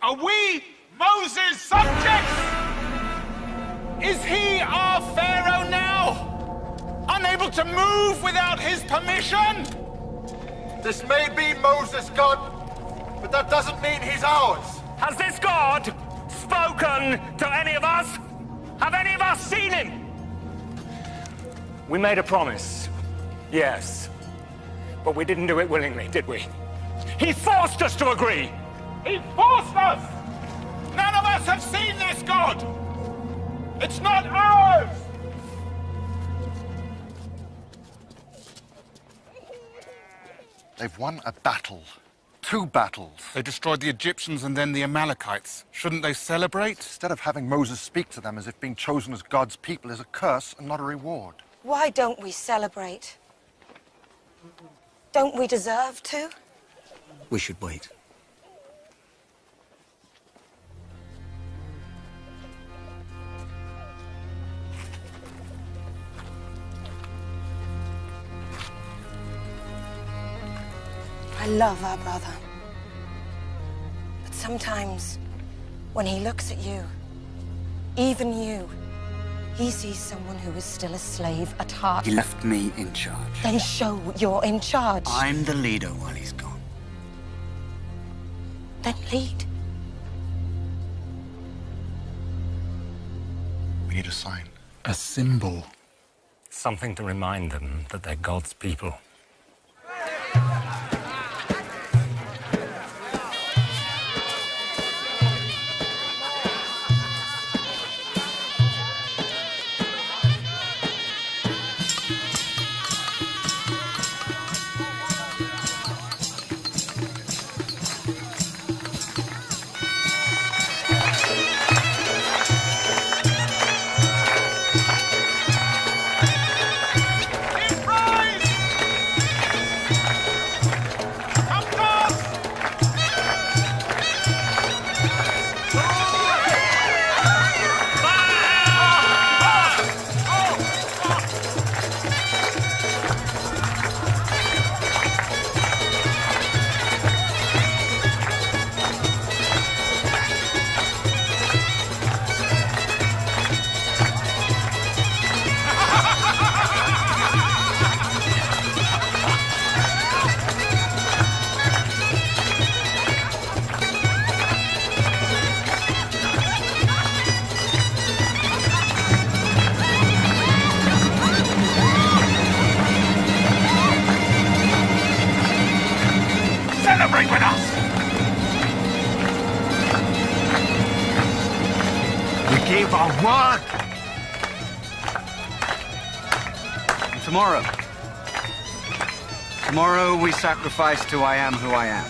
Are we Moses' subjects? Is he our Pharaoh now? Unable to move without his permission? This may be Moses' God, but that doesn't mean he's ours. Has this God spoken to any of us? Have any of us seen him? We made a promise, yes. But we didn't do it willingly, did we? He forced us to agree! He forced us! None of us have seen this God! It's not ours! They've won a battle. 2 battles. They destroyed the Egyptians and then the Amalekites. Shouldn't they celebrate? Instead of having Moses speak to them as if being chosen as God's people is a curse and not a reward. Why don't we celebrate? Don't we deserve to? We should wait. I love our brother. But sometimes, when he looks at you, even you, he sees someone who is still a slave at heart. He left me in charge. Then show you're in charge. I'm the leader while he's gone. Then lead. We need a sign. A symbol. Something to remind them that they're God's people. Celebrate with us! We gave our word! And tomorrow we sacrifice to I am who I am.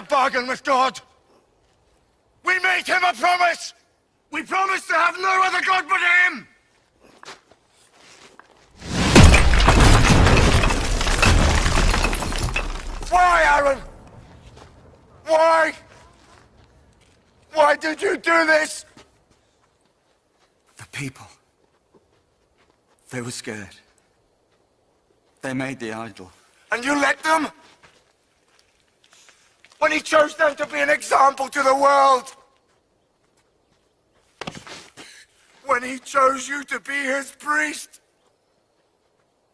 Bargain with God. We made him a promise. We promised to have no other God but him. Why, Aaron? Why? Why did you do this? The people. They were scared. They made the idol. And you let them? When he chose them to be an example to the world. When he chose you to be his priest.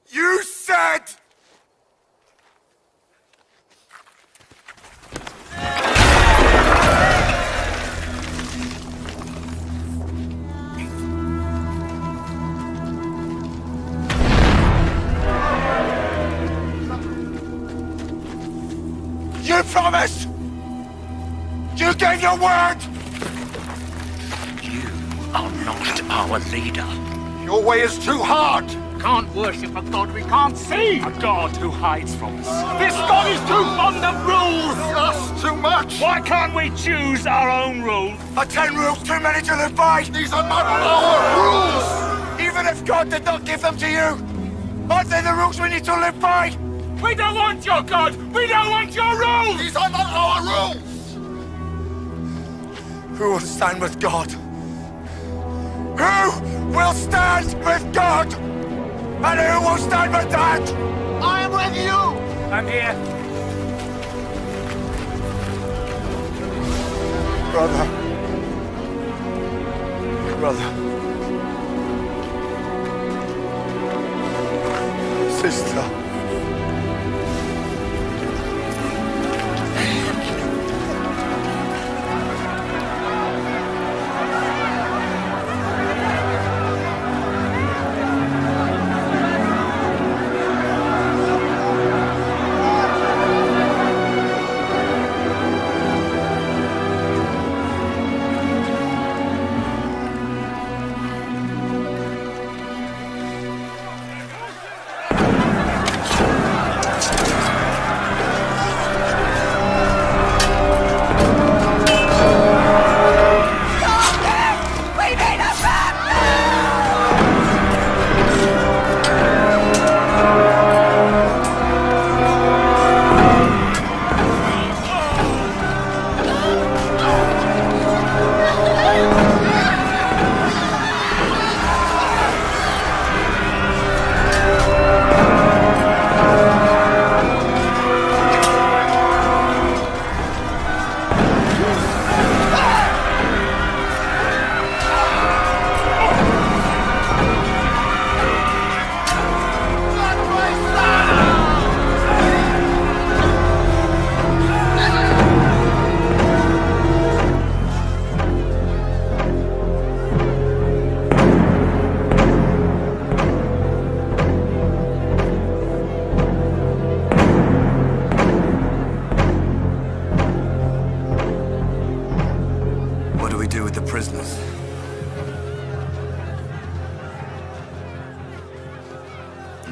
You said gave your word! You are not our leader. Your way is too hard! Can't worship a god we can't see! A god who hides from us. This god is too fond of rules! Us too much! Why can't we choose our own rules? Are 10 rules too many to live by? These are not our rules! Even if God did not give them to you, aren't they the rules we need to live by? We don't want your god! We don't want your rules! These are not our rules! Who will stand with God? Who will stand with God? And who will stand with that? I am with you! I'm here. Brother. Sister.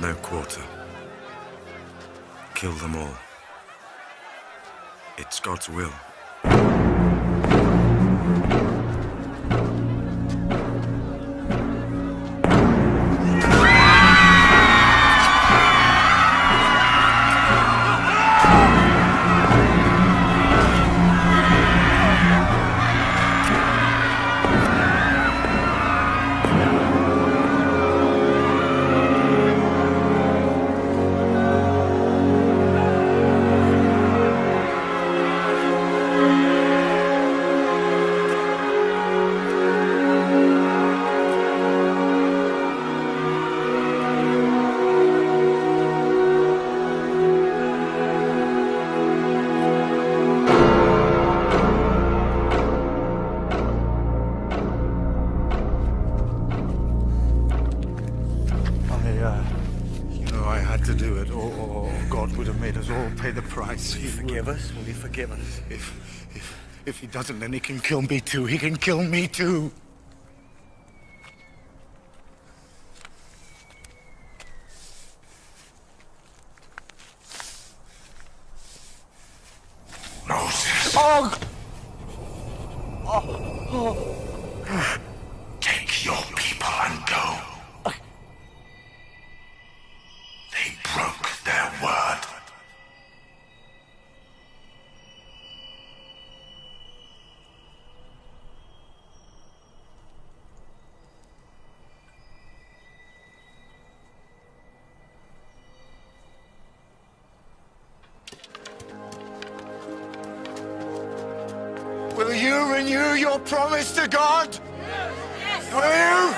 No quarter. Kill them all. It's God's will. To do it, or God would have made us all pay the price. Will you forgive us? Will you forgive us? If he doesn't, then he can kill me too. He can kill me too. Moses. Oh! Take your people and go. They broke their word. Will you renew your promise to God? Yes. Will you?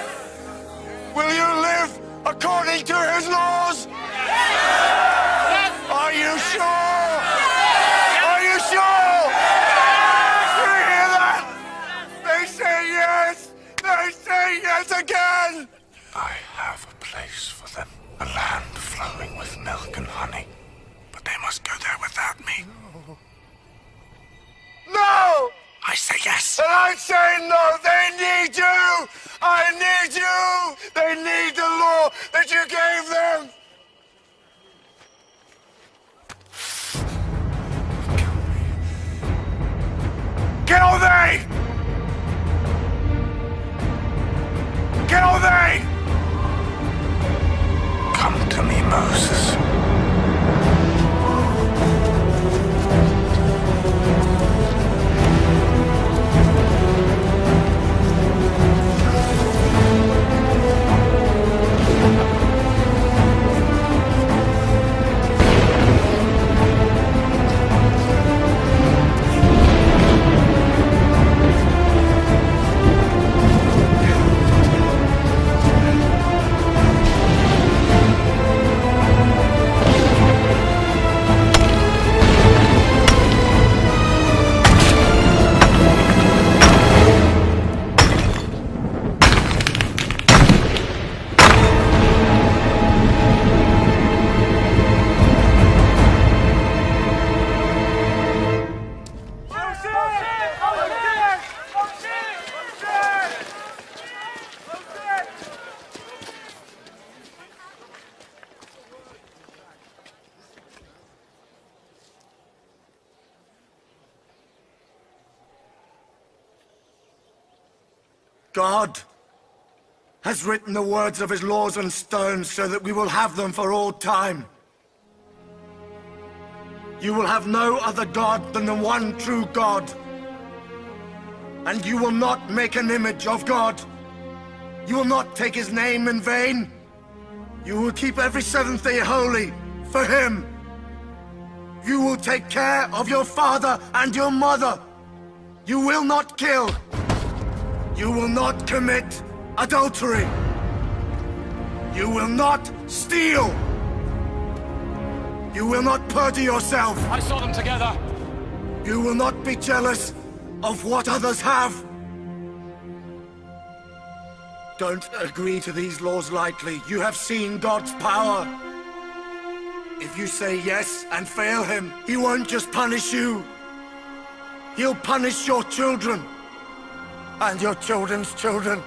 Will you live according to his laws? Yes. Are you sure? Yes. Are you sure? Yes. You hear that? They say yes. They say yes again. I have a place for them. A land flowing with milk and honey. But they must go there without me. No! I say yes. And I say no. They need you. I need you. They need the law that you gave them. Kill they! Kill they! Come to me, Moses. God has written the words of his laws on stones so that we will have them for all time. You will have no other God than the one true God. And you will not make an image of God. You will not take his name in vain. You will keep every seventh day holy for him. You will take care of your father and your mother. You will not kill. You will not commit adultery. You will not steal. You will not perjure yourself. I saw them together. You will not be jealous of what others have. Don't agree to these laws lightly. You have seen God's power. If you say yes and fail him, he won't just punish you. He'll punish your children. And your children's children.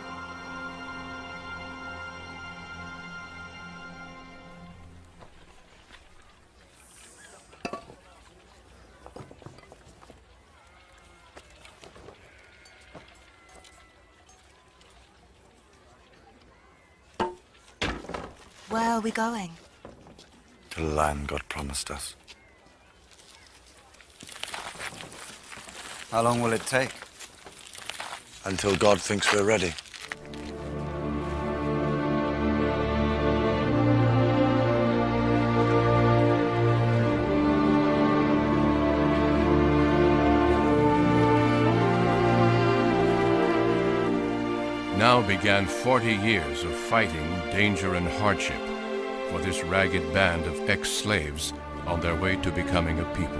Where are we going? To the land God promised us. How long will it take? Until God thinks we're ready. Now began 40 years of fighting, danger, and hardship for this ragged band of ex-slaves on their way to becoming a people.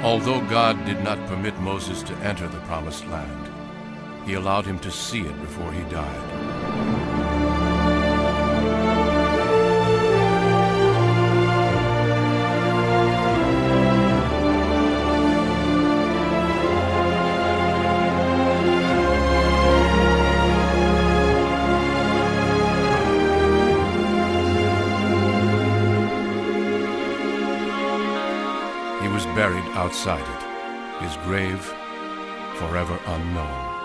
Although God did not permit Moses to enter the Promised Land, he allowed him to see it before he died. He was buried outside it, his grave forever unknown.